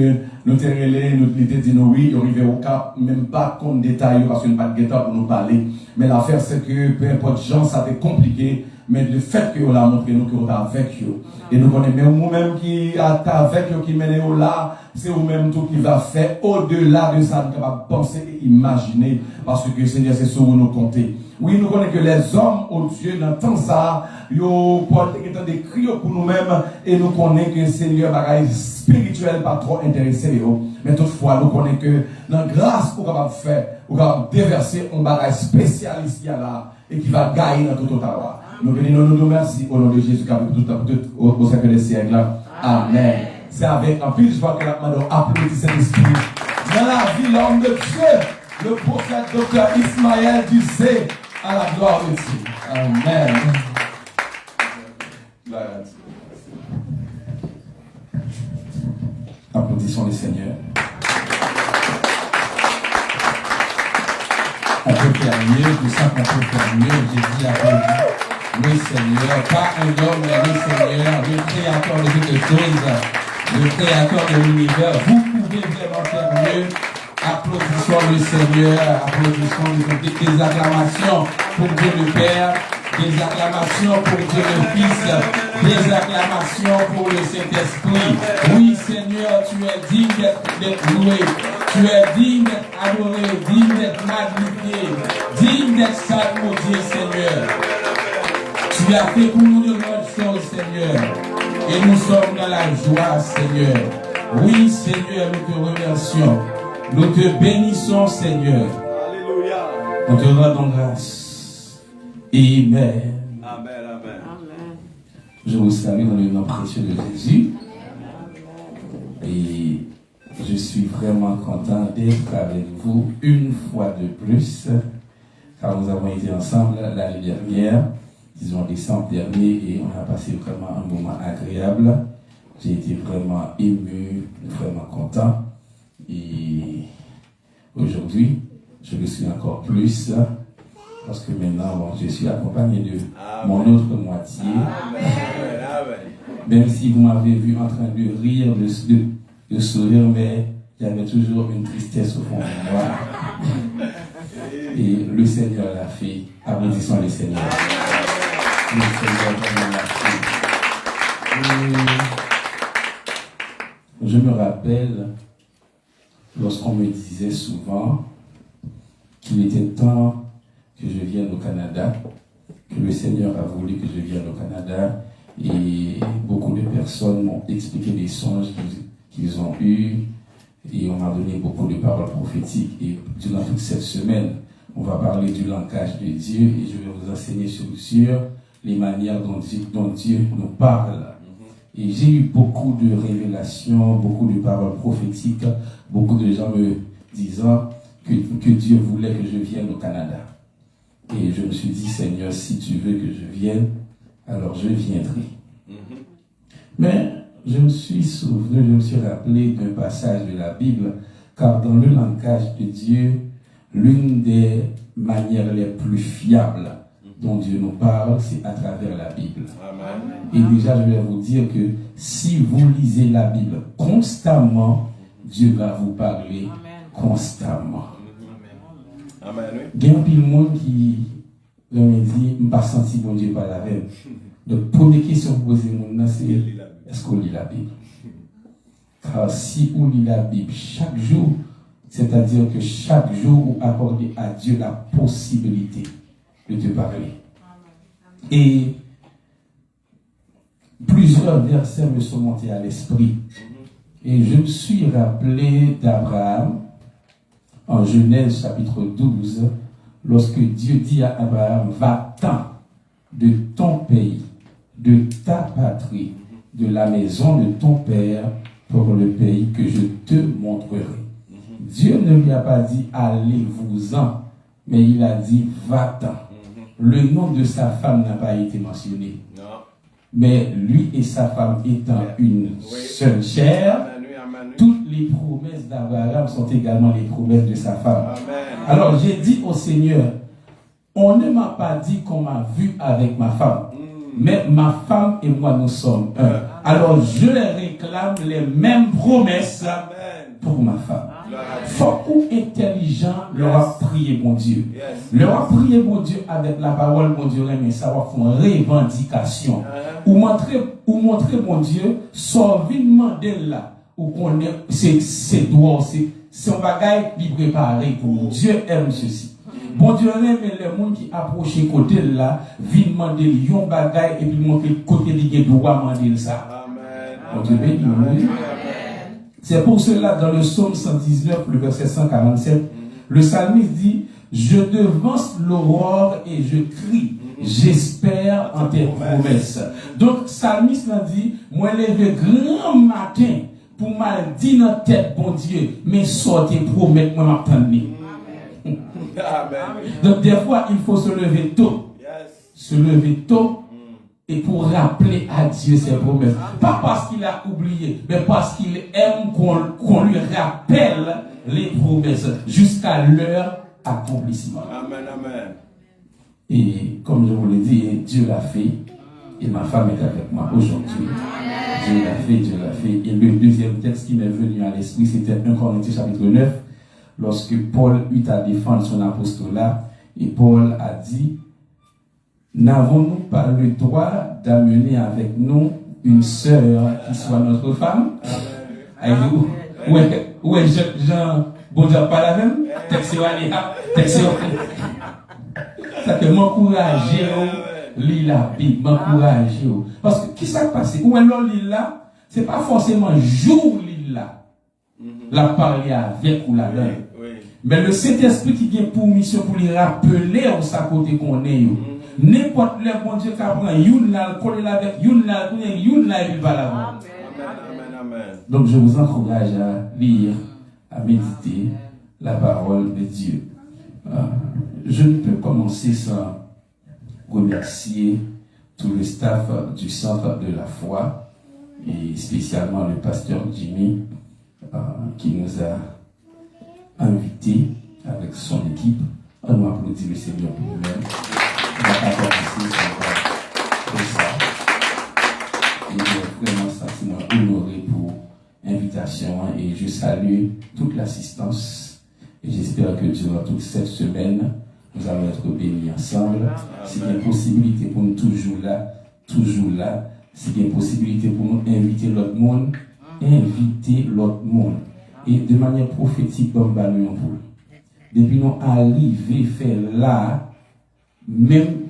nous t'avons relé, nous t'avons dit oui, on arrivait au cap, même pas qu'on détaille parce qu'il n'y a pas de guetta pour nous parler. Mais l'affaire c'est que peu importe gens, ça a été compliqué, mais le fait qu'on a montré nous qu'on est avec eux. Et nous connaissons même nous-mêmes qui est avec eux, qui mène là, c'est vous-même tout qui va faire au-delà de ça, nous capable de penser et imaginer, parce que Seigneur, c'est sur nous compter. Oui, nous connaissons que les hommes, au Dieu, dans temps ça, ils portent des cris pour nous-mêmes, et nous connaissons que le Seigneur, bagaille spirituel, pas trop intéressé, mais toutefois, nous connaissons que, dans grâce qu'on va faire, on va déverser un bagage spécialiste là, et qui va gagner dans tout Ottawa. Nous nous remercions au nom de Jésus, au siècle des siècles. Amen. C'est avec un pile, je vois que la main applaudit cet esprit. Dans la vie, l'homme de Dieu, le prophète Dr. Ismaël disait à la gloire de Dieu. Amen. Applaudissons le Seigneur. On peut faire mieux, tout ça qu'on peut faire mieux. J'ai dit applaudis le Seigneur, pas un homme, mais le Seigneur, le créateur de toutes choses, le créateur de l'univers. Vous pouvez vraiment faire mieux. Applaudissons le Seigneur, applaudissons des acclamations pour Dieu le Père, des acclamations pour Dieu le Fils, des acclamations pour le Saint-Esprit. Oui, Seigneur, tu es digne d'être loué, tu es digne d'être adoré, digne d'être magnifié, digne d'être salué, Seigneur. Tu as fait pour nous de grandes choses, Seigneur, et nous sommes dans la joie, Seigneur. Oui, Seigneur, nous te remercions. Nous te bénissons, Seigneur. Alléluia. Nous te rendons grâce. Amen. Amen. Amen. Je vous salue dans le nom précieux de Jésus. Et je suis vraiment content d'être avec vous une fois de plus, car nous avons été ensemble l'année dernière, disons décembre dernier, et on a passé vraiment un moment agréable. J'ai été vraiment ému, vraiment content. Et aujourd'hui, je le suis encore plus parce que maintenant, je suis accompagné de mon autre moitié. Même si vous m'avez vu en train de rire, de sourire, mais il y avait toujours une tristesse au fond de moi. Et le Seigneur l'a fait. Applaudissons le Seigneur. Le Seigneur l'a fait. Je me rappelle lorsqu'on me disait souvent qu'il était temps que je vienne au Canada, que le Seigneur a voulu que je vienne au Canada, et beaucoup de personnes m'ont expliqué des songes qu'ils ont eus, et on m'a donné beaucoup de paroles prophétiques. Et durant toute cette semaine, on va parler du langage de Dieu, et je vais vous enseigner sur les manières dont Dieu nous parle. Et j'ai eu beaucoup de révélations, beaucoup de paroles prophétiques, beaucoup de gens me disant que Dieu voulait que je vienne au Canada. Et je me suis dit, Seigneur, si tu veux que je vienne, alors je viendrai. Mais je me suis souvenu, je me suis rappelé d'un passage de la Bible, car dans le langage de Dieu, l'une des manières les plus fiables dont Dieu nous parle, c'est à travers la Bible. Amen. Et déjà, je vais vous dire que si vous lisez la Bible constamment, Dieu va vous parler constamment. Amen. Il y a un peu de monde qui me dit, je ne pas senti bon Dieu par la même. Donc, première question que vous posez, c'est est-ce qu'on lit la Bible? Car si on lit la Bible chaque jour, c'est-à-dire que chaque jour, vous accordez à Dieu la possibilité de te parler. Et plusieurs versets me sont montés à l'esprit. Et je me suis rappelé d'Abraham en Genèse chapitre 12, lorsque Dieu dit à Abraham, va-t'en de ton pays, de ta patrie, de la maison de ton père, pour le pays que je te montrerai. Dieu ne lui a pas dit allez-vous-en, mais il a dit va-t'en. Le nom de sa femme n'a pas été mentionné. Non. Mais lui et sa femme étant une seule chair, toutes les promesses d'Abraham sont également les promesses de sa femme. Amen. Alors j'ai dit au Seigneur, on ne m'a pas dit qu'on m'a vu avec ma femme, mais ma femme et moi nous sommes un. Alors je réclame les mêmes promesses pour ma femme. Fort ou intelligent leur a prié mon Dieu. Leur a prié mon Dieu avec la parole mon Dieu, mais ça va faire une revendication. Ou montrer mon Dieu, sans demander là, ou qu'on est, c'est droit, c'est un bagage qui préparé pour nous. Dieu aime ceci. Bon Dieu aime les gens qui approchent côté là, viennent demander un bagage et puis montrer côté qui doit demander ça. Bon Dieu béni. C'est pour cela, dans le psaume 119, le verset 147, le psalmiste dit, je devance l'aurore et je crie, j'espère en tes promesses. Donc, le psalmiste a dit, moi, levé grand matin, pour mal dire dans tête, bon Dieu, mais sortez promettre, moi, m'attendre. Donc, des fois, il faut se lever tôt. Se lever tôt. Et pour rappeler à Dieu ses promesses. Pas parce qu'il a oublié, mais parce qu'il aime qu'on lui rappelle les promesses jusqu'à leur accomplissement. Amen, amen. Et comme je vous l'ai dit, Dieu l'a fait. Et ma femme est avec moi aujourd'hui. Dieu l'a fait, Dieu l'a fait. Et le deuxième texte qui m'est venu à l'esprit, c'était 1 Corinthiens chapitre 9. Lorsque Paul eut à défendre son apostolat, et Paul a dit, n'avons-nous pas le droit d'amener avec nous une sœur qui soit notre femme? Ouais, Jean, bon Dieu, pas la même? Texte, ça peut m'encourager, lire la Bible, m'encourager. Parce que, qui s'est passé? Où est l'on là? C'est pas forcément jour lire là. La parler avec ou la donne. Mais le Saint-Esprit qui a pour mission pour lui rappeler au sa côté qu'on est. N'importe le bon Dieu qui apprend, il n'a collé avec, il n'a il va là. Donc je vous encourage à lire, à méditer la parole de Dieu. Je ne peux commencer sans remercier tout le staff du Centre de la foi et spécialement le pasteur Jimmy qui nous a invités avec son équipe. On nous applaudit le Seigneur pour nous-mêmes. On va pas commencer comme ça. Et j'ai vraiment sentiment honoré pour l'invitation et je salue toute l'assistance et j'espère que durant toute cette semaine, nous allons être bénis ensemble. S'il y a une possibilité pour nous toujours là. S'il y a une possibilité pour nous inviter l'autre monde. Et de manière prophétique, comme nous pour. Depuis nous arriver faire là, même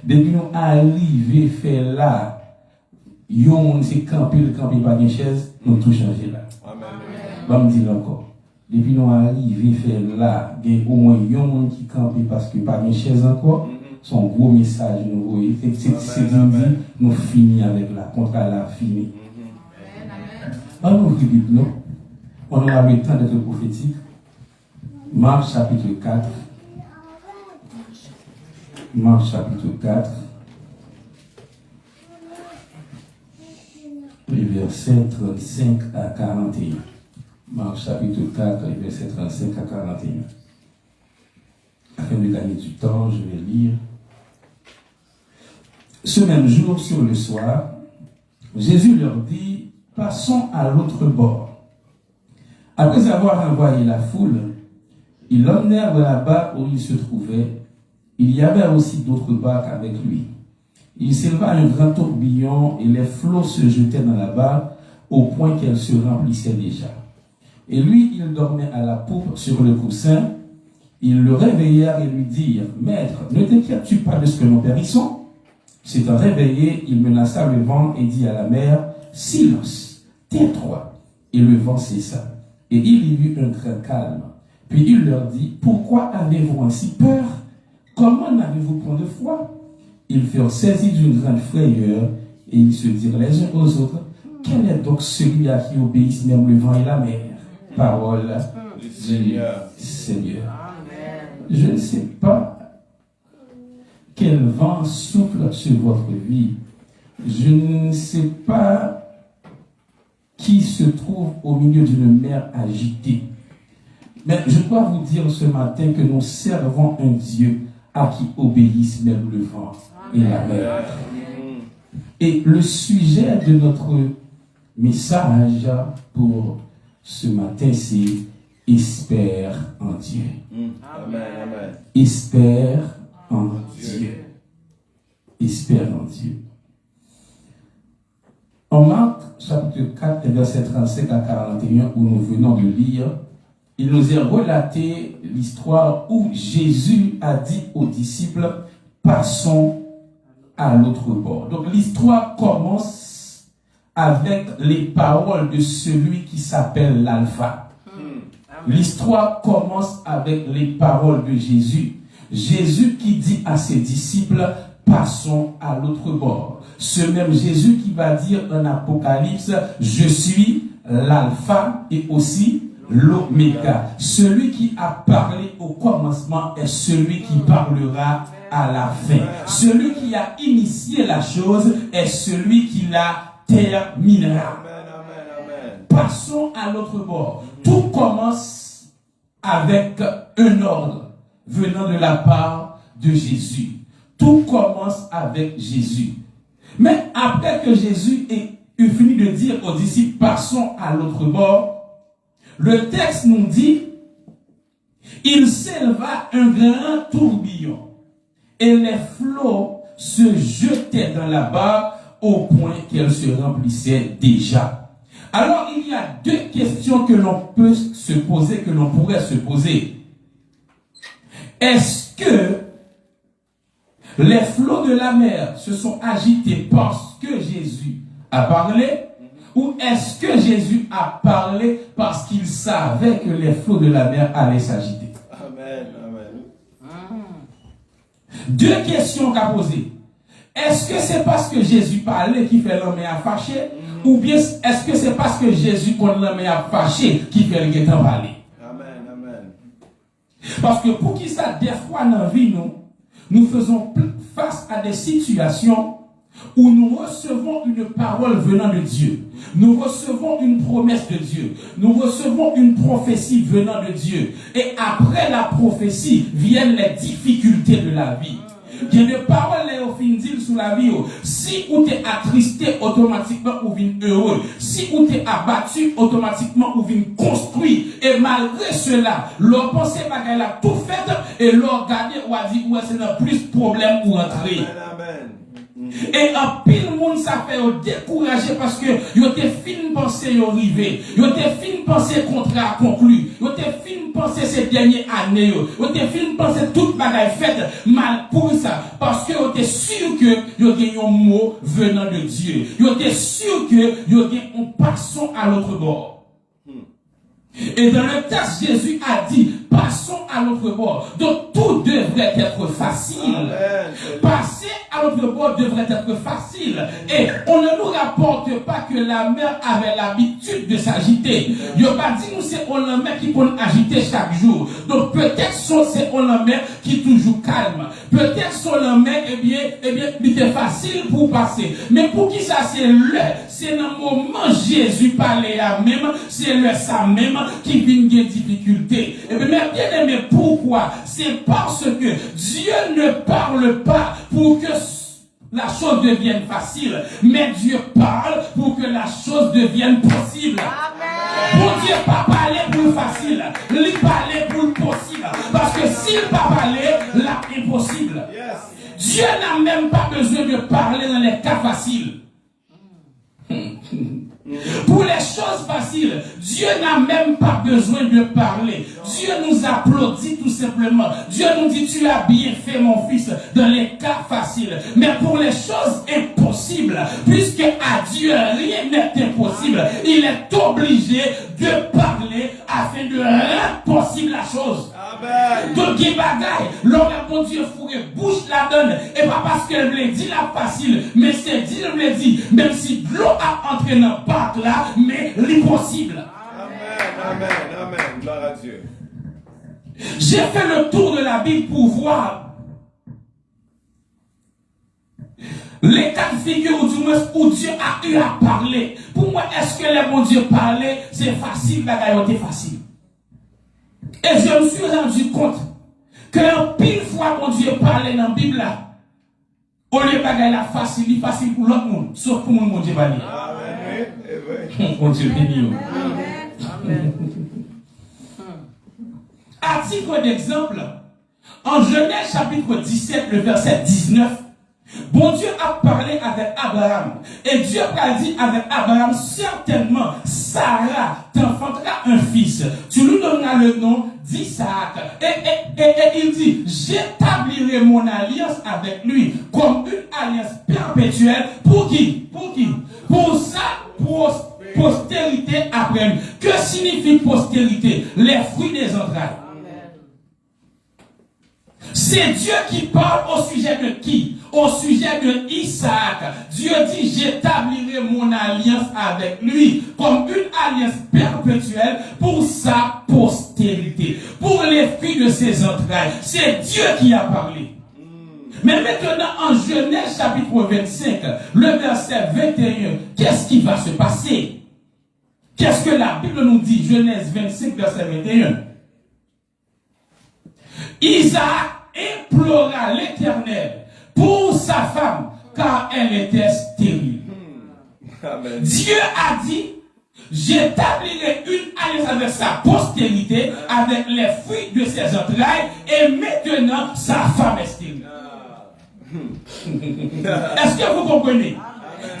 depuis nous arriver faire là, yon c'est camper pas de chaise, nous tout changer là. Amen. Me dire encore. Depuis nous arriver faire là, il y a au moins yon qui camper parce que pas de chaise encore. Son gros message nous voyez, c'est nous finir avec la contrat là fini. On ouvre la Bible, non? On a le temps d'être prophétique. Marc chapitre 4. Marc chapitre 4. Les versets 35 à 41. Marc chapitre 4, les versets 35 à 41. Afin de gagner du temps, je vais lire. Ce même jour, sur le soir, Jésus leur dit, passons à l'autre bord. Après avoir envoyé la foule, ils l'emmenèrent là-bas où il se trouvait. Il y avait aussi d'autres barques avec lui. Il s'éleva un grand tourbillon et les flots se jetaient dans la barque au point qu'elle se remplissait déjà. Et lui, il dormait à la poupe sur le coussin. Ils le réveillèrent et lui dirent, « Maître, ne t'inquiètes-tu pas de ce que nous périssons ?» S'étant réveillé, il menaça le vent et dit à la mer, « Silence, tais-toi !» Et le vent cessa. Et il y eut un grand calme. Puis il leur dit, « Pourquoi avez-vous ainsi peur? Comment n'avez-vous point de foi ?» Ils furent saisis d'une grande frayeur et ils se dirent les uns aux autres, « Quel est donc celui à qui obéissent même le vent et la mer ?» Parole du Seigneur. Je ne sais pas quel vent souffle sur votre vie. Je ne sais pas qui se trouve au milieu d'une mer agitée. Mais je dois vous dire ce matin que nous servons un Dieu à qui obéissent même le vent et la mer. Et le sujet de notre message pour ce matin, c'est espère en Dieu. Amen, amen. Espère en Dieu. Espère en Dieu. En Marc, chapitre 4, verset 35 à 41, où nous venons de lire, il nous est relaté l'histoire où Jésus a dit aux disciples, passons à l'autre bord. Donc l'histoire commence avec les paroles de celui qui s'appelle l'Alpha. L'histoire commence avec les paroles de Jésus. Jésus qui dit à ses disciples, passons à l'autre bord. Ce même Jésus qui va dire en Apocalypse, je suis l'Alpha et aussi l'Oméga. Celui qui a parlé au commencement est celui qui parlera à la fin. Celui qui a initié la chose est celui qui la terminera. Passons à l'autre bord. Tout commence avec un ordre venant de la part de Jésus. Tout commence avec Jésus. Mais après que Jésus ait fini de dire aux disciples, passons à l'autre bord, le texte nous dit, il s'éleva un grand tourbillon et les flots se jetaient dans la barque au point qu'elle se remplissait déjà. Alors il y a deux questions que l'on peut se poser, que l'on pourrait se poser. Est-ce que les flots de la mer se sont agités parce que Jésus a parlé? Ou est-ce que Jésus a parlé parce qu'il savait que les flots de la mer allaient s'agiter? Amen, amen. Deux questions qu'à poser. Est-ce que c'est parce que Jésus parlait qui fait l'homme à fâcher? Ou bien est-ce que c'est parce que Jésus qu'on l'homme à fâcher qui fait le guettant parler? Amen, amen. Parce que pour qui ça, des fois dans la vie, nous faisons face à des situations où nous recevons une parole venant de Dieu. Nous recevons une promesse de Dieu. Nous recevons une prophétie venant de Dieu. Et après la prophétie, viennent les difficultés de la vie. Il y a des paroles au fin d'île sous la vie. Si ou t'es attristé, automatiquement ou vient heureux. Si ou t'es abattu, automatiquement ou vient construit. Et malgré cela, leur pensée bagaille a tout fait et leur regarder ou a dit ouais c'est un plus problème pour entrer. Amen. Et en pile monde ça fait décourager parce que yo te fin penser yo rivé, yo te fin penser contrat conclu, yo te fin penser ces dernières années, yo te fin penser toute bagaille faite mal pour ça parce que yo te sûr que yo gagne un mot venant de Dieu. Yo te sûr que yo gagne un passons à l'autre bord. Et dans le texte, Jésus a dit, passons à l'autre bord. Donc tout devrait être facile. Amen. Passer à l'autre bord devrait être facile. Et on ne nous rapporte pas que la mer avait l'habitude de s'agiter. Il n'y a pas dit nous c'est on la mer qui peut agiter chaque jour. Donc peut-être c'est on la mer qui est toujours calme. Peut-être son la mer, eh bien, il est facile pour passer. Mais pour qui ça c'est dans le moment Jésus parlait à même, c'est le ça même qui vient des difficultés. Et bien, bien aimé, pourquoi? C'est parce que Dieu ne parle pas pour que la chose devienne facile, mais Dieu parle pour que la chose devienne possible. Bon Dieu pas parler pour le facile, il parler pour le possible. Parce que s'il pas parler, l'impossible. Dieu n'a même pas besoin de parler dans les cas faciles. Pour les choses faciles, Dieu n'a même pas besoin de parler. Dieu nous applaudit tout simplement. Dieu nous dit, tu as bien fait mon fils dans les cas faciles. Mais pour les choses impossibles, puisque à Dieu rien n'est impossible, il est obligé de parler afin de rendre possible la chose. Donc, il bagaille, l'homme a bon Dieu fourré, bouche la donne, et pas parce qu'elle me dit la facile, mais c'est Dieu me dit, même si l'eau a entré dans le bac là, mais l'impossible. Amen, amen, gloire à Dieu. J'ai fait le tour de la Bible pour voir les cas de figure où Dieu a eu à parler. Pour moi, est-ce que les bons Dieu parler, c'est facile, bagaille, c'est facile. Et je me suis rendu compte que pile fois mon Dieu parlait dans la Bible là, au lieu de bagaille la facile pour l'autre monde, sauf pour mon Dieu parler. Mon Dieu béni. À titre d'exemple, en Genèse chapitre 17, le verset 19, bon Dieu a parlé avec Abraham. Et Dieu a dit avec Abraham, certainement, Sarah t'enfantera un fils. Tu lui donneras le nom d'Isaac. Et il dit, j'établirai mon alliance avec lui comme une alliance perpétuelle. Pour qui? Pour qui? Pour sa postérité après lui. Que signifie postérité? Les fruits des entrailles. C'est Dieu qui parle au sujet de qui? Au sujet de Isaac. Dieu dit, j'établirai mon alliance avec lui comme une alliance perpétuelle pour sa postérité, pour les fruits de ses entrailles. C'est Dieu qui a parlé. Mais maintenant, en Genèse chapitre 25, le verset 21, qu'est-ce qui va se passer? Qu'est-ce que la Bible nous dit? Genèse 25, verset 21. Isaac implora l'Éternel pour sa femme, car elle était stérile. Amen. Dieu a dit, j'établirai une alliance avec sa postérité, avec les fruits de ses entrailles, et maintenant, sa femme est stérile. Est-ce que vous comprenez?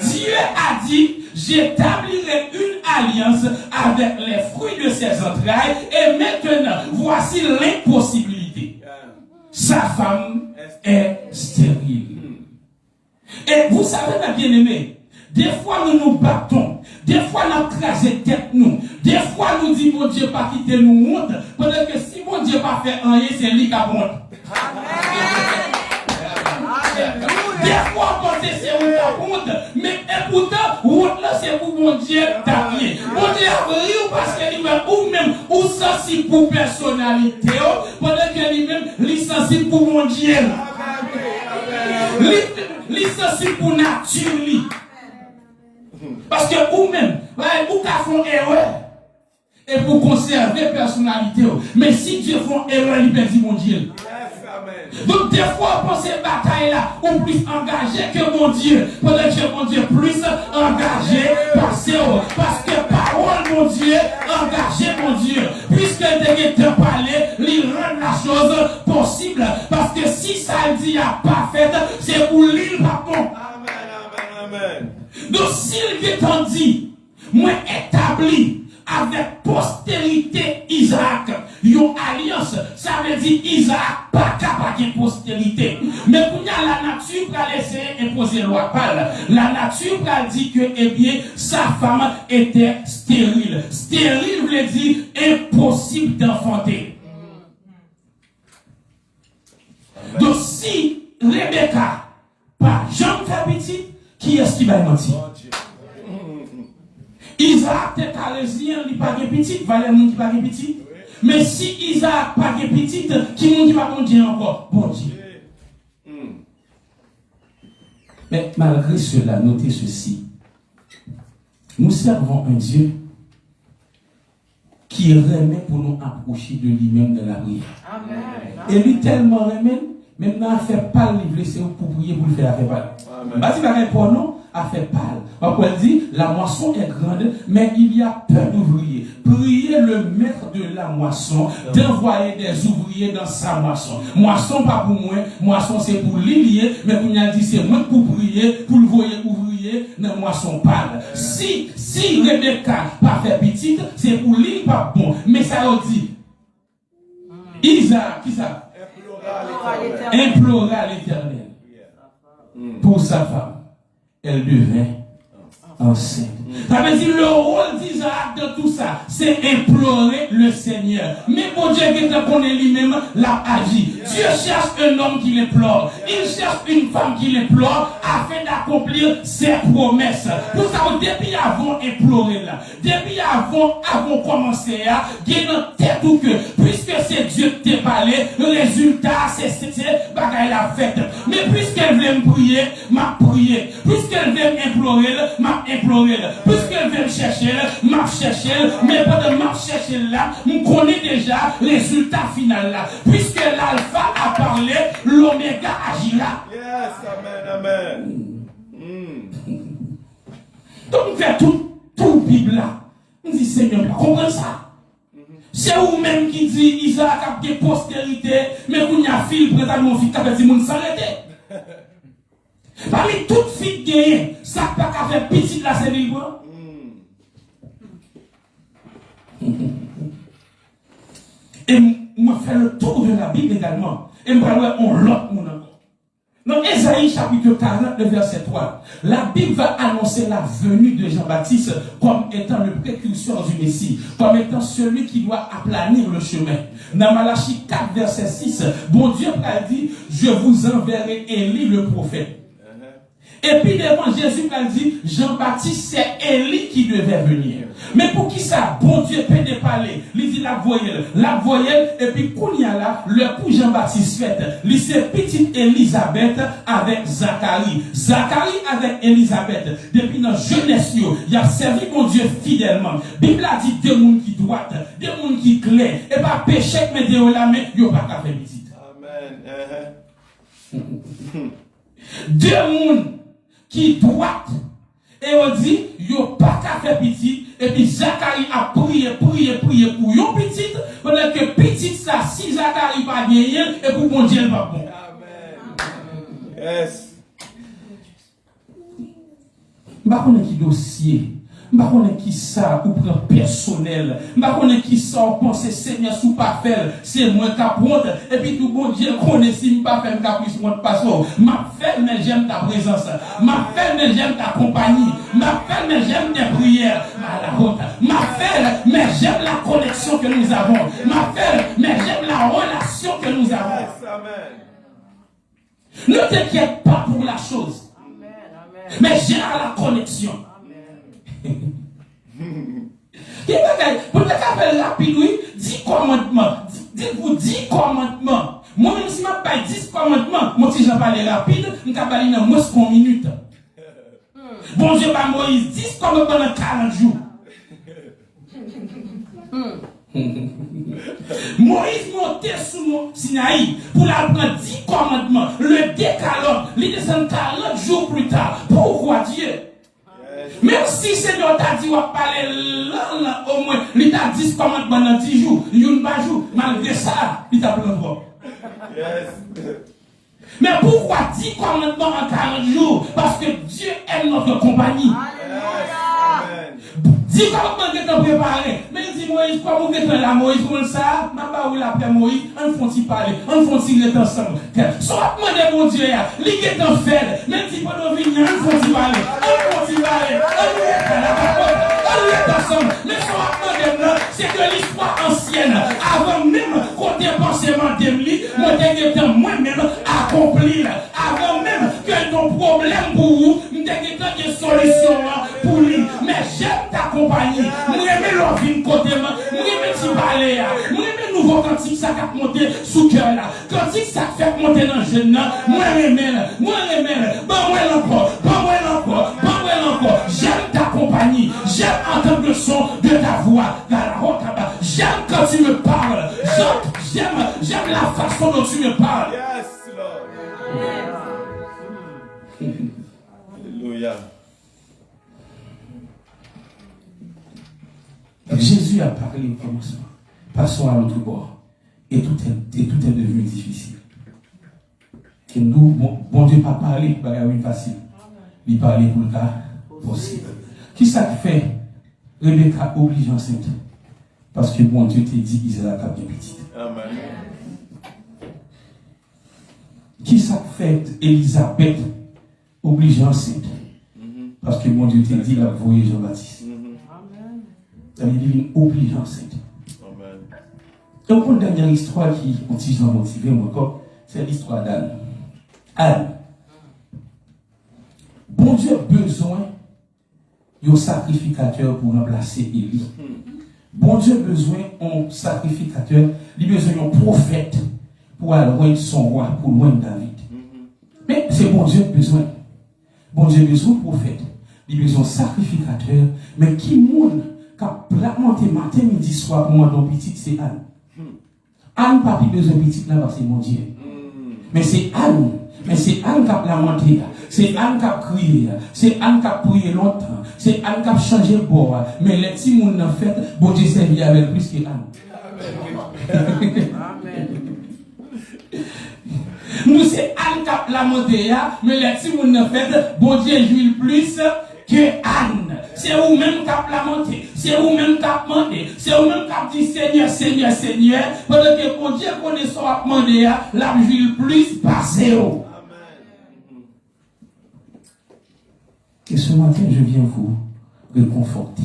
Dieu a dit, j'établirai une alliance avec les fruits de ses entrailles, et maintenant, voici l'impossibilité. Sa femme est stérile. Et vous savez, mes bien-aimés, des fois nous nous battons, des fois nous crasons tête nous, des fois nous disons, mon Dieu, pas quitter nous honte, pendant que si mon Dieu pas fait rien, c'est lui qui a honte. Des fois, on pense que c'est une honte, mais pourtant, honte là, c'est pour mon Dieu d'appuyer. Mon Dieu a rire parce que lui-même, ou même, ou sensible pour personnalité, pendant que lui-même, il sensible pour mon Dieu. Il sensible pour nature. Parce que ou même, ou qu'à font erreur, et pour conserver personnalité. Mais si Dieu fait erreur, il perd mon Dieu. Donc des fois, pour ces batailles-là, on plus engagé que mon Dieu. Pendant que mon Dieu plus engagé parce que parole, mon Dieu, engagé, mon Dieu. Puisque Dieu te parlé, il rend la chose possible. Parce que si ça dit à pas fait, c'est pour l'île pas bon. Amen. Donc s'il vient dit, moi établi avec postérité Isaac, une alliance, ça veut dire Isaac pas capable de postérité. Mais pour la nature va laisser imposer loi pâle. La nature va dire que, eh bien, sa femme était stérile. Stérile veut dire impossible d'enfanter. Donc si Rebecca pas Jean petit, qui est-ce qui va mentir? Isaac était carésien, il n'a pas de petite, Valère qui pas de petite. Mais si Isaac n'a pas de petite, qui ne va pas dire encore? Bon Dieu. Mais malgré cela, notez ceci. Nous servons un Dieu qui remet pour nous approcher de lui-même dans la prière. Et lui tellement remet Maintenant, à faire pâle, il c'est pour prier, pour le faire à faire pâle. Bah, si vous pour non, à faire pâle. Pourquoi elle dit, la moisson est grande, mais il y a peu d'ouvriers. Priez le maître de la moisson d'envoyer des ouvriers dans sa moisson. Moisson pas pour moi, moisson c'est pour l'ilier, mais pour nous dit c'est moi pour prier, pour le voyer ouvrier dans moisson pâle. Si Rebecca pas fait petite, c'est pour l'île pas bon, mais ça veut dire Isaac, qui ça? Implora l'Éternel pour sa femme. Elle devint enceinte. Ça veut dire le rôle d'Isaac dans tout ça, c'est implorer le Seigneur. Mais bon Dieu, qui connaît lui-même, l'a agi. Dieu cherche un homme qui l'implore. Il cherche une femme qui l'implore afin d'accomplir ses promesses. Pour ça, depuis avant implorer là, depuis avant commencer à gagner tête ou que, puisque c'est Dieu qui t'a parlé, le résultat, c'est bagaille la fête. Mais puisqu'elle veut me prier, m'a prié. Puisqu'elle veut m'implorer, m'a imploré. Puisqu'elle veut me chercher, m'a cherché. Mais pendant m'a cherché là, on connaît déjà le résultat final là. Puisque l'alpha a parlé, l'oméga agira. Yes, amen, amen. Donc on fait tout Bible là. On dit Seigneur, comprenez ça? C'est vous-même qui dit Isaac a des postérités, mais qu'on y a fil pour être mon fils qui a dit moun s'arrêter. Parmi toutes filles gagnent, ça n'a pas qu'à faire petit la c'est libre. Et moi faire le tour de la Bible également. Et me parler on l'autre mon encore. Dans Ésaïe chapitre 40, le verset 3, la Bible va annoncer la venue de Jean-Baptiste comme étant le précurseur du Messie, comme étant celui qui doit aplanir le chemin. Dans Malachie 4, verset 6, bon Dieu a dit, je vous enverrai Élie le prophète. Et puis devant Jésus a dit, Jean-Baptiste c'est Élie qui devait venir. Mais pour qui ça, bon Dieu peut de parler, il dit la voyelle, et puis qu'on y a là, le pour Jean-Baptiste fait, il c'est petite Élisabeth avec Zacharie. Zacharie avec Élisabeth, depuis notre jeunesse, il a servi mon Dieu fidèlement. Bible a dit deux mondes qui droite, deux mondes qui clair, et pas péché, mais de la main, il n'y a pas qu'à faire petite. Amen. Deux mondes qui droite et on dit yo pas qu'à faire petit et puis Zacharie a prié pour yo petite pendant que petite ça si Zacharie pas gagné et pour mon Dieu pas bon. Amen. Yes. M'pa connait qui dossier, m'pa connait qui ça ou prend personnel, m'pa connait qui ça ou pense Seigneur sous pas faire, c'est moi qui apprendre et puis tout bon Dieu connaît si m'pa faire caprice mon pasteur, m'a fait mais j'aime ta présence, m'a fait mais j'aime ta compagnie, m'a fait mais j'aime tes prières, m'a fait mais j'aime la connexion que nous avons, m'a fait mais j'aime la relation que nous avons. Yes, amen. Ne t'inquiète pas pour la chose. Mais j'ai la connexion. Pour le faire rapide, oui, 10 commandements. Dites-vous 10 commandements. Moi-même, si je n'ai pas 10 commandements, moi, si j'en parle rapide, je vais parler dans moins de minutes. Bon Dieu, par Moïse, 10 commandements pendant 40 jours. Moïse montait sous mon Sinaï pour apprendre 10 commandements. Le décalogue, il descend 40 jours plus tard. Pourquoi Dieu? Même si Seigneur t'a dit, on va parler là, au moins, il t'a 10 commandements dans 10 jours, une par jour, malgré ça, il t'a pris trop. Mais pourquoi 10 commandements en 40 jours? Parce que Dieu aime notre compagnie. 10 commandements que tu as préparé. Mais il dit Moïse, quoi vous êtes là, Moïse, comment ça? Ma pas où la paix Moïse, on faut-il parler, on faut-il être ensemble. Soit demander mon Dieu, il est en fait, même si pas de venir, on faut-il parler, on faut-il parler, on est ensemble. Mais soit demander, c'est de l'histoire ancienne. Avant même qu'on dépensement d'Emily, moi j'ai moi-même accompli. Avant même que ton problème pour vous, j'ai des solutions pour lui. Mais j'aime ta compagnie. Moi j'aime l'envie de côté, moi j'aime t'y parler, moi j'aime nouveau cantique ça qui monter sous cœur là. Cantique ça fait monter dans le jeune là. Moi j'aime, bon moi encore. J'aime ta compagnie. J'aime entendre le son de ta voix. J'aime quand tu me parles. J'aime la façon dont tu me parles. Yes, Lord. Dieu a parlé au commencement. Passons à l'autre bord. Et tout est devenu difficile. Et nous, bon Dieu n'a pas parlé pour une facile. Il parlait pour le cas possible. Qui ça fait Rebecca oblige enceinte? Parce que bon Dieu t'a dit Israël a bien petit. Amen. Qui ça fait Elisabeth oblige enceinte? Parce que mon Dieu t'a dit la voyez Jean-Baptiste. Amen. Il oblige enceinte. Amen. Donc, une dernière histoire qui continue à motiver moi encore, c'est l'histoire d'Anne. Anne. Bon Dieu a besoin d'un sacrificateur pour remplacer Élie. Bon Dieu a besoin d'un sacrificateur, il a besoin d'un prophète pour aller loin de son roi, pour loin de David. Mais c'est bon Dieu a besoin. Bon Dieu a besoin de prophète, il a besoin de sacrificateur, mais qui monde qui a monté matin, midi, soir pour moi, dans petit, c'est Anne. Anne n'a pas besoin de petit là parce que c'est mon Dieu. Mais c'est Anne. Mais c'est Anne qui a lamenté. C'est Anne qui a crié. C'est Anne qui a prié longtemps. C'est Anne qui a changé le bord. Mais les petits mouns en fait, bon Dieu servi avec plus que Anne. Amen. Nous c'est Anne qui a lamenté. Mais les petits mouns en fait, bon Dieu jouit plus que Anne. C'est vous-même qui avez lamenté. C'est vous-même qui avez demandé. C'est vous-même qui avez dit Seigneur, Seigneur, Seigneur. Pendant que mon Dieu connaît son demandé, la jouit plus passé. Et ce matin, je viens vous réconforter.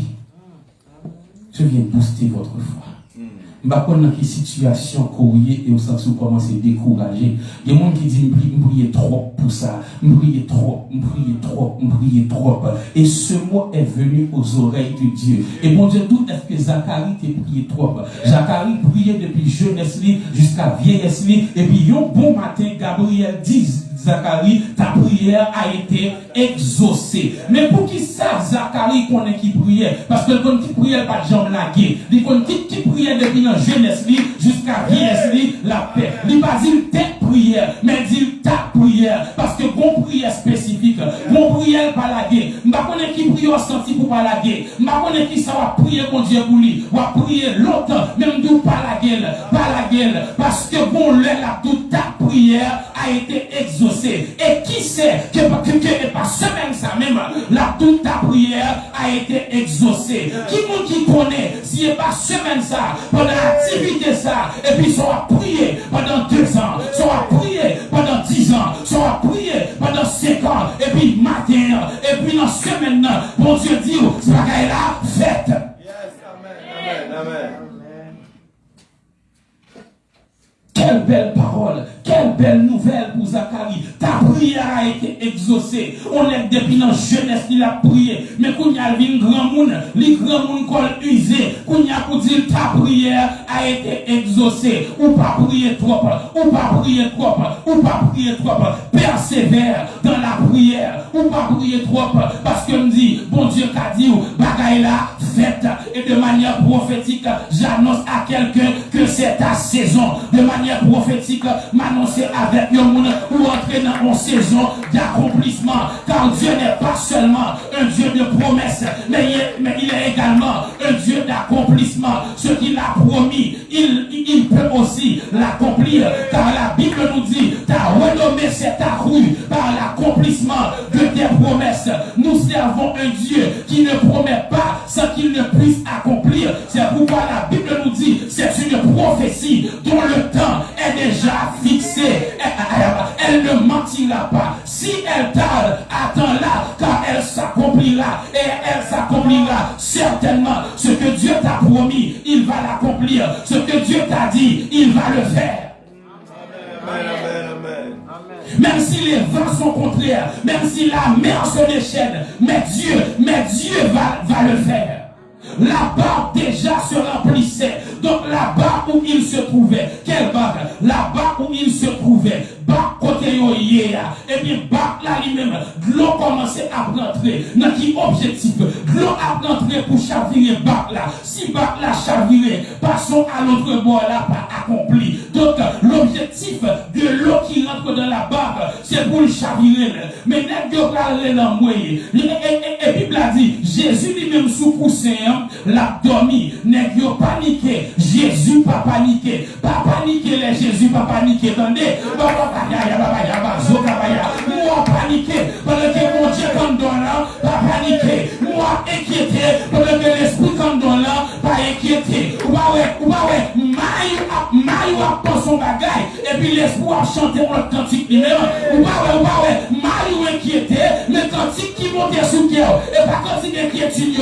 Je viens booster votre foi. Je ne sais pas dans quelle situation courrier et au sens où commencer à décourager. Il y a des gens qui disent me prier trop pour ça, me prier trop. Et ce mot est venu aux oreilles de Dieu. Et bon Dieu, tout est-ce que Zacharie t'a prié trop? Zacharie priait depuis jeunesse jusqu'à vieillesse. Et puis, un bon matin, Gabriel dit Zacharie, ta prière a été exaucée. Mais pour qui ça, Zacharie connaît qui priait? Parce que le qui priait pas de jambes laguées. Il connaît qui priait depuis la jeunesse jusqu'à vieillesse la paix. Il pas dit tête prière, mais dit ta prière. Parce que bon prière spécifique, bon prière pas laguée. Je ne connais qui prière senti pour pas laguer. Je ne connais qui ça va prier pour Dieu pour lui. On va prier longtemps, même d'où pas la gueule. Parce que bon, là, toute ta prière a été exaucée. Et qui sait que pas semaine ça même, là toute ta prière a été exaucée. Qui connaît si n'est pas semaine ça, pendant l'activité ça, et puis ça va prier pendant 2 ans, ça va prier pendant 10 ans, ça va prier pendant 5 ans, et puis matin, et puis dans semaine, bon Dieu dit, ce bagage là, faites. Yes, amen, amen. Quelle belle parole, quelle belle nouvelle pour Zacharie. Ta prière a été exaucée. On est depuis dans jeunesse, il a prié. Mais quand il y a un grand monde, les grands monde qu'on usé, quand il y a pour dire ta prière a été exaucée. Ou pas prier trop, persévère dans la prière. Ou pas prier trop, parce que me dit, bon Dieu qu'a dit, bagaille là, faites. Et de manière prophétique, j'annonce à quelqu'un que c'est ta saison. De manière prophétique, m'annoncer avec le monde ou entrer dans une saison d'accomplissement. Car Dieu n'est pas seulement un Dieu de promesses, mais il est également un Dieu d'accomplissement. Ce qu'il a promis, il peut aussi l'accomplir. Car la Bible nous dit, ta renommée s'est accrue par l'accomplissement de tes promesses. Nous servons un Dieu qui ne promet pas sans qu'il ne puisse accomplir. C'est pourquoi la Bible nous dit, c'est une prophétie dont le temps est déjà fixé. Elle ne mentira pas. Si elle tarde, attends-la, car elle s'accomplira. Et elle s'accomplira certainement. Ce que Dieu t'a promis, il va l'accomplir. Ce que Dieu t'a dit, il va le faire. Même si les vents sont contraires, même si la mer se déchaîne, mais Dieu va le faire. La barque déjà se remplissait. Donc la barque où il se trouvait, quelle barque? La barque où il se trouvait, barque côté hier. Et bien barque là lui-même, l'eau commençait à rentrer. Dans qui objectif? L'eau a rentré pour chavirer barque là. Si barque là chaviré, passons à l'autre bord là, pas accompli. Donc, l'objectif de l'eau qui rentre dans la barque, c'est pour le chavirer. Mais n'est-ce pas dans moi. Et Bible a dit, Jésus lui-même sous poussin, l'a dormi. N'est-ce pas paniqué. Jésus pas paniqué. Pas paniqué les Jésus pas paniqué. Attendez. Moi paniqué. Pendant que mon Dieu quand donne là, pas paniqué. Moi inquiété. Pendant que l'esprit quand donne là, pas inquiété. Ou ouais. Maïou a pensé son bagaille. Et puis l'esprit a chanté mon cantique lui-même. Ou ouais. Maïou inquiété. Mais cantique qui montait sous cœur. Et pas cantique inquiétude.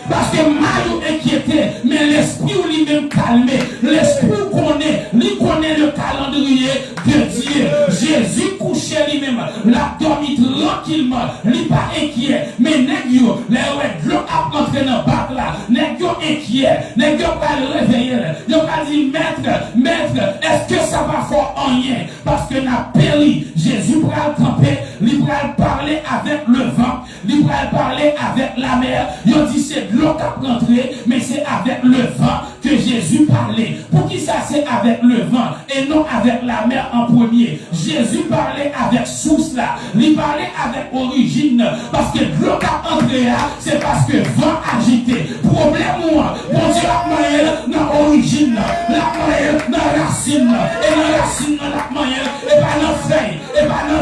Parce que Mario inquiété, mais l'esprit lui-même calmé. L'esprit connaît le calendrier de Dieu. Jésus couchait lui-même, l'a dormi tranquillement, il pas inquiet. Mais négio, les l'eau a entré dans le bac là, négio inquiet, négio pas le réveiller. Il va dire, maître, est-ce que ça va faire rien? Parce que n'a péri, Jésus va camper, il va parler avec le vent, il va parler avec la mer. Il dit, c'est l'eau qui a rentré, mais c'est avec le vent que Jésus parlait. Pour qui ça c'est avec le vent et non avec la mer en premier? Jésus parlait avec source là, il parlait avec origine, parce que l'eau qui a rentré là, c'est parce que vent agité. Problème moi, bon Dieu a moyen dans l'origine, la moyen dans la racine, et dans la racine dans la moyen, et pas dans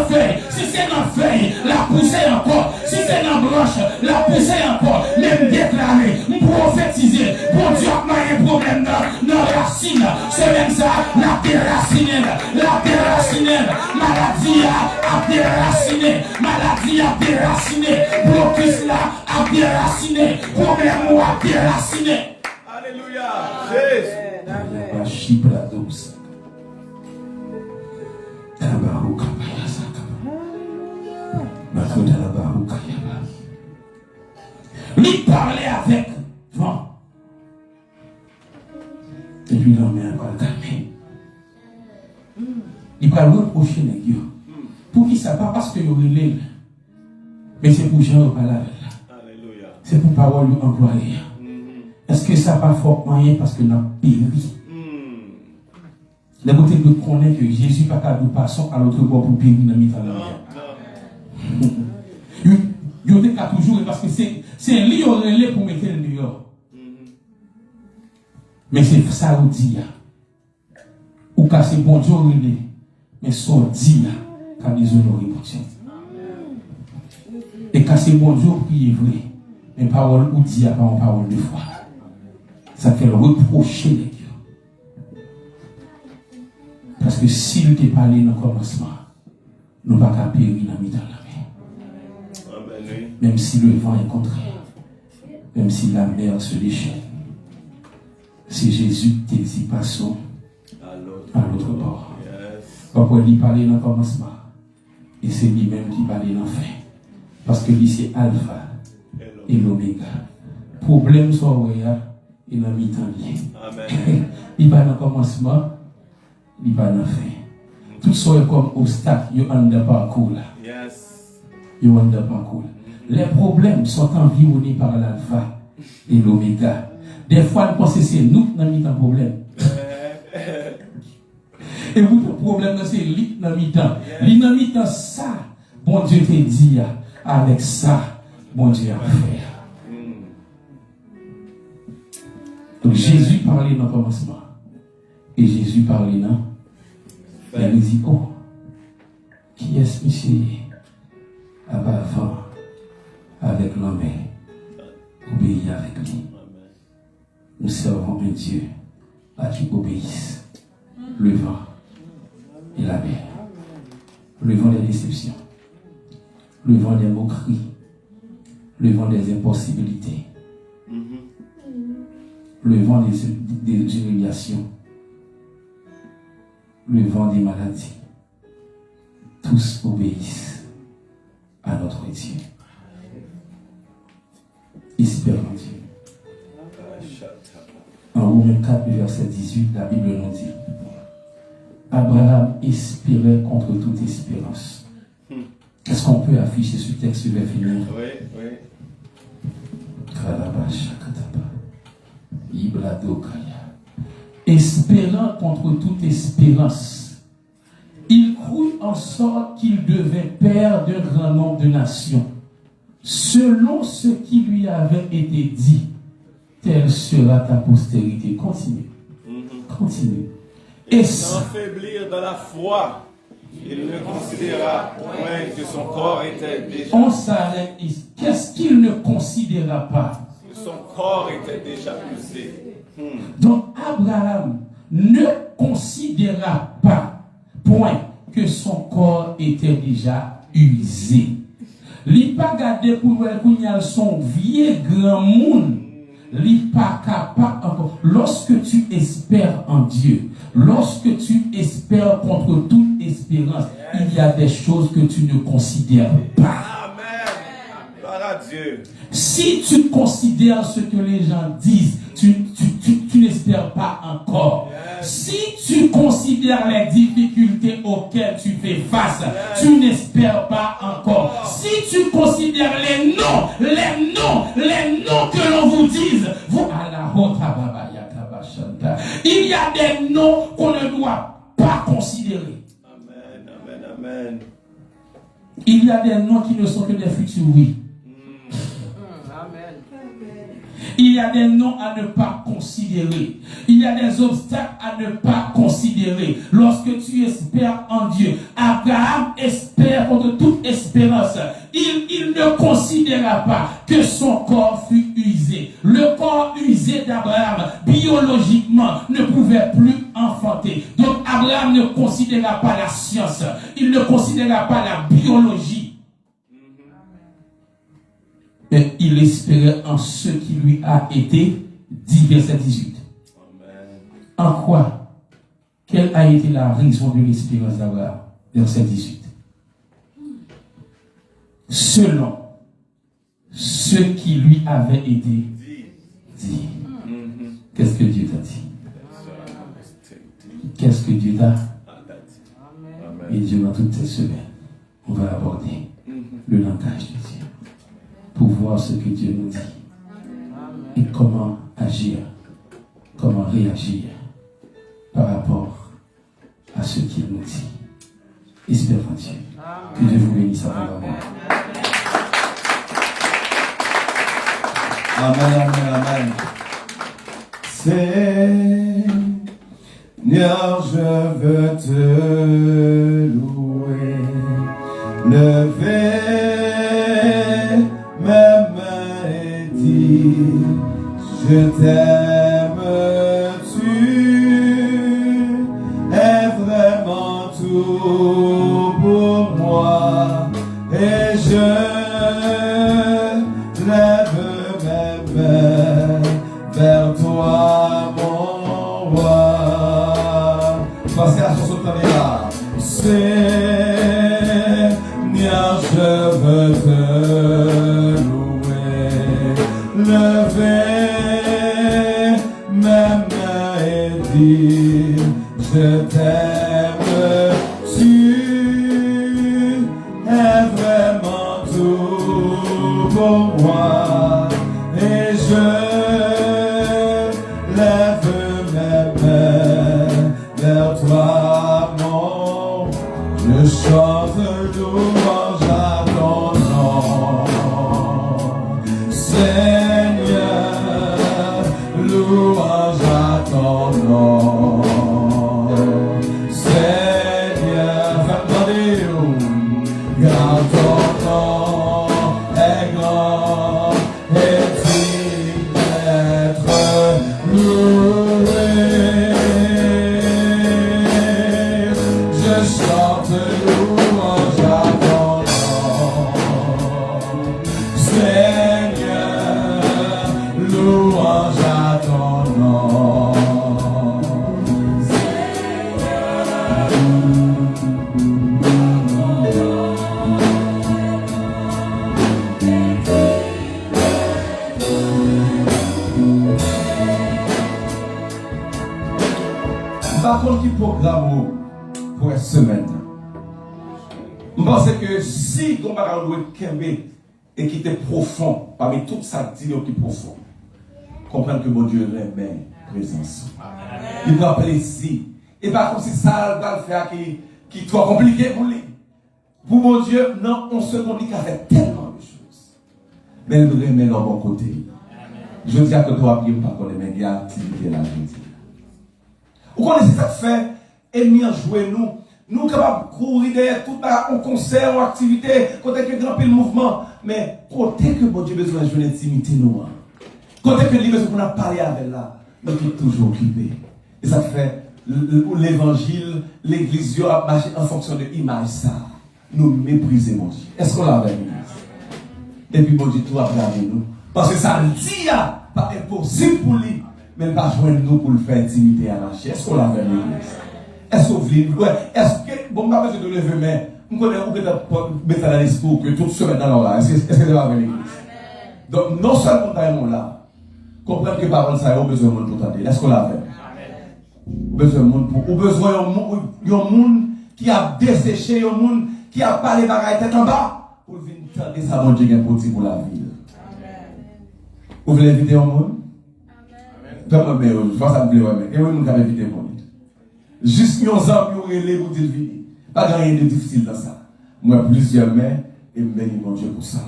feuille, si c'est dans feuille, la pousser encore, si c'est dans branche, la pousser encore, même déclarer, prophétiser, bon Dieu a moyen problème dans la racine, c'est même ça, la déracinée, maladie a déraciné, blocus là a déraciné, problème a déraciné. Alléluia. Jésus. Il parlait avec vent. Et puis l'homme est encore calmé. Il va reprocher les dieux. Pour qui ça? Pas parce que vous relève, mais c'est pour Jean parler avec là. C'est pour parole employée. Est-ce que ça va fort moyen parce que nous avons péri? La beauté de connaître que Jésus n'a pas de passons à l'autre bord pour périr dans le milieu de la mer. Il y a toujours, parce que c'est un lit relais pour mettre le dehors. Mais c'est ça ou dit. Ou qu'à c'est bon Dieu relais. Mais ça dit qu'à déshonorer pour Dieu. Et qu'à c'est bon Dieu qui est vrai. Mais parole ou dit pas en parole de foi. Ça fait le reprocher les dieux. Parce que s'il t'est parlé dans le commencement, nous ne pouvons pas périr dans le milieu de la mer. Même si le vent est contraire, même si la mer se déchaîne, c'est Jésus qui dit passons à l'autre bord. Pourquoi il parlait dans le commencement? Et c'est lui-même qui parlait dans la fin. Parce que lui c'est Alpha et l'Oméga. Problème soit il a mis en lien. Il va dans le commencement, il va dans la fin. Tout ça est comme obstacle, il y a un parcours là. Il y a un parcours. Les problèmes sont environnés par l'alpha et l'oméga. Des fois, nous pensons que c'est nous qui avons mis un problème. Et vous, le problème, c'est lui qui a mis temps. Lui qui a mis temps, ça, bon Dieu te dit, avec ça, bon Dieu a fait. Donc Jésus parlait dans le commencement. Et Jésus parlait dans. Et il dit, oh, qui est-ce que c'est? Avant, avec l'homme, obéir avec lui. Nous servons un Dieu à qui obéissent le vent et la mer, le vent des déceptions, le vent des moqueries, le vent des impossibilités, le vent des humiliations, le vent des maladies. Tous obéissent à notre Dieu. Espérons Dieu. En Romains 4, verset 18, la Bible nous dit: Abraham espérait contre toute espérance. Est-ce qu'on peut afficher ce texte vers finir? Oui. espérant contre toute espérance. Il crut en sorte qu'il devait père d'un grand nombre de nations. Selon ce qui lui avait été dit, telle sera ta postérité. Continue. Continue. Et sans faiblir dans la foi, il ne considéra point que son corps était déjà... On s'arrête ici. Qu'est-ce qu'il ne considéra pas? Son corps était déjà usé. Donc Abraham ne considéra pas, point, que son corps était déjà usé. Il n'a pas gardé pour voir son vieux grand monde. Il n'est pas capable encore. Lorsque tu espères en Dieu, lorsque tu espères contre toute espérance, il y a des choses que tu ne considères pas. Amen. Gloire à Dieu. Si tu considères ce que les gens disent, tu n'espères pas encore. Si tu considères les difficultés auxquelles tu fais face, tu n'espères pas encore. Si tu considères les noms que l'on vous dise, il y a des noms qu'on ne doit pas considérer. Amen, amen, amen. Il y a des noms qui ne sont que des futurs oui. Il y a des noms à ne pas considérer. Il y a des obstacles à ne pas considérer. Lorsque tu espères en Dieu, Abraham espère contre toute espérance. Il ne considéra pas que son corps fut usé. Le corps usé d'Abraham, biologiquement, ne pouvait plus enfanter. Donc Abraham ne considéra pas la science. Il ne considéra pas la biologie. Mais il espérait en ce qui lui a été dit, verset 18. Amen. En quoi? Quelle a été la raison de l'espérance d'Abraham? Verset 18. Selon ce qui lui avait été dit. Qu'est-ce que Dieu t'a dit? Qu'est-ce que Dieu t'a dit? Et Dieu, dans toutes ces semaines, on va aborder le langage de Dieu pour voir ce que Dieu nous dit et comment agir, comment réagir par rapport à ce qu'il nous dit. Espérons Dieu. Que Dieu vous bénisse abondamment. Amen, amen, amen. Seigneur, je veux te louer, lever mes mains et dire, je t'aime, tu es vraiment tout pour moi, et je lève mes mains vers toi, mon roi. Parce qu'à ce temps-là, Seigneur, je veux te louer, lever mes mains et dire, je t'aime, tu es vraiment tout pour moi, et je lève mes mains vers toi, mon, je chante louange à ton nom, Seigneur, louange à ton nom, Seigneur, car ton nom est grand et digne d'être loué. Je chante louange à ton nom, Seigneur, louange à ton nom. Par contre, qui programme pour une semaine? Je pense que si on va louer Kembe et qui était profond, parmi tout ça, dit qui est profond, comprendre que mon Dieu l'aime, présence. Il prend plaisir. Et pas comme si ça va le faire qui est trop compliqué pour lui. Pour mon Dieu, non, on se complique avec tellement de choses. Mais il nous remet dans bon côté. Je dis à que toi, bien, pas qu'on aime bien l'activité là, je dis. Vous connaissez ça que fait, et bien jouer nous. Nous capables de courir derrière tout un concert, ou activité, côté que grand pile mouvement. Mais côté que bon Dieu besoin de jouer l'intimité, nous. Côté que lui besoin qu'on a parlé avec là, nous sommes toujours occupés. Et ça fait l'évangile, l'église a marché en fonction de l'image ça. Nous mépriser mon Dieu. Est-ce qu'on l'a avec l'église? Et puis bon Dieu, tout a regardé nous. Parce que ça le dit, pas impossible pour lui, mais pas joindre nous pour le faire intimité à marcher. Est-ce qu'on l'a avec l'église? Est-ce qu'on veut? Est-ce que, bon, pas besoin de lever, mais on connaît où que tu mettre dans l'esprit que tout se met dans l'ordre là. Est-ce que c'est avec l'église? Donc, non seulement dans là, comprendre que parole ça, on a besoin de monde pour t'aider. Est-ce qu'on l'a fait? Besoin de monde pour. Ou besoin d'un monde qui a desséché, un monde qui a parlé bagaille tête en bas, pour venir tenter ça, bon Dieu, pour la ville. Vous voulez inviter un monde? Je pense que ça me plaît, mais et oui, nous avons invité un monde. Juste nos hommes qui ont relé pour dire vie. Pas rien de difficile dans ça. Moi, plusieurs mains, et bénis mon Dieu pour ça.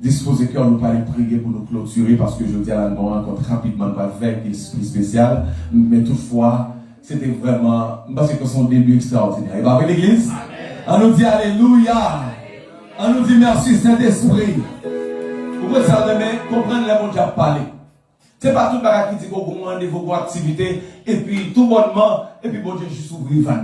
Disposez cœur, nous parler prier pour nous clôturer, parce que je dis à la nous rencontre rapidement pas avec l'esprit spécial, mais toutefois, c'était vraiment, parce que son début extraordinaire. Et bien, avec l'église, on nous dit Alléluia. On nous dit merci Saint-Esprit. Vous pouvez ça demain, comprendre les mots qui a parlé. C'est pas tout le monde qui dit qu'on a rendez-vous pour activité, et puis tout bonnement, et puis bon Dieu, juste ouvrir van.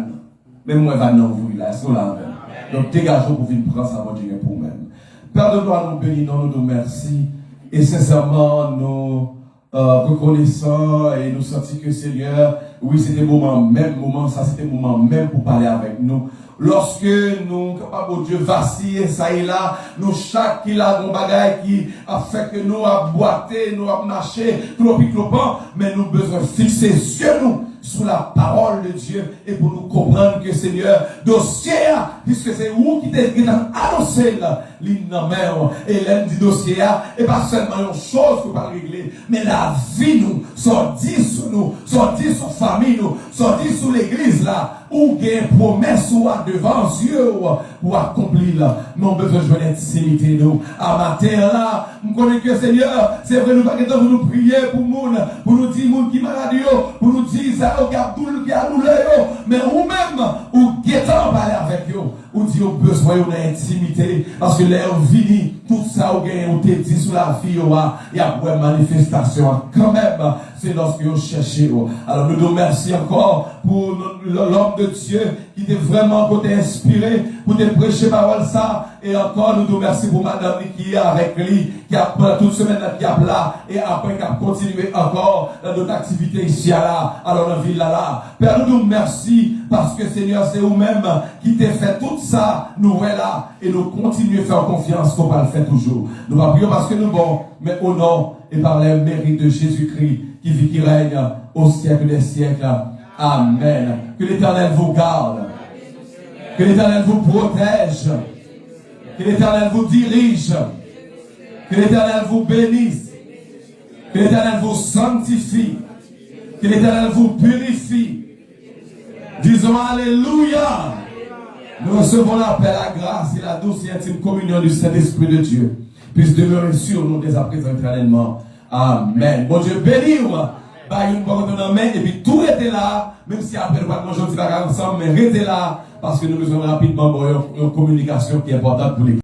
Même moi, van ouvrir là, est-ce qu'on l'a fait? Donc, dégageons pour venir prendre ça, bon Dieu, pour nous-mêmes. Père de gloire, nous bénissons, nous merci. Et sincèrement, nous reconnaissons et nous sentons que Seigneur, oui, c'était le moment, ça c'était le moment même pour parler avec nous. Lorsque nous, capables de Dieu, vaciller, ça et là, nous, chaque qui a un bagage qui a fait que nous a boité, nous a marché, clopant, mais nous besoin de fixer sur nous, sur la parole de Dieu, et pour nous comprendre que Seigneur, dossier, puisque c'est vous qui t'es annoncé là, l'innomère, et l'un du dossier, et pas seulement une chose pour pas régler, mais la vie nous, sorti sur nous, sorti sur famille nous, sorti sur l'église là, ou gain promesse ou à devant Dieu ou accomplir là. Nous besoin de jouer l'intimité nous. À matin là, nous connaissons que Seigneur, c'est vrai nous pas que pour nous prier pour nous dire moun qui malade pour nous dire ça au cap tout qui a douleur mais ou même ou guettant parler avec eux, ou dit au besoin d'intimité parce que l'air vini tout ça ou gain ou te dit sur la vie il y a une manifestation quand même c'est lorsque vous cherchez. Alors nous nous remercions encore pour l'homme de Dieu qui était vraiment côté inspiré pour te prêcher parole ça, et encore nous nous remercions pour madame qui est avec lui, qui a toute semaine qui a là, et après qui a continué encore dans notre activité ici là, alors dans la ville là. Père, nous nous remercions parce que Seigneur, c'est vous-même qui t'a fait tout ça, nous là, et nous continuons à faire confiance qu'on va le faire toujours. Nous va prier parce que nous bon, mais au nom et par les mérites de Jésus-Christ, qui vit, qui règne au siècle des siècles. Amen. Que l'Éternel vous garde. Que l'Éternel vous protège. Que l'Éternel vous dirige. Que l'Éternel vous bénisse. Que l'Éternel vous sanctifie. Que l'Éternel vous purifie. Disons Alléluia. Nous recevons la paix, la grâce et la douce et intime communion du Saint-Esprit de Dieu puisse demeurer sur nous dès à présent éternellement. Amen. Bon Dieu, bénis-moi. Une bonne main, et puis tout était là, même si après nous pas manger un petit bagage ensemble, mais restez là, parce que nous besoin rapidement une communication qui est importante pour les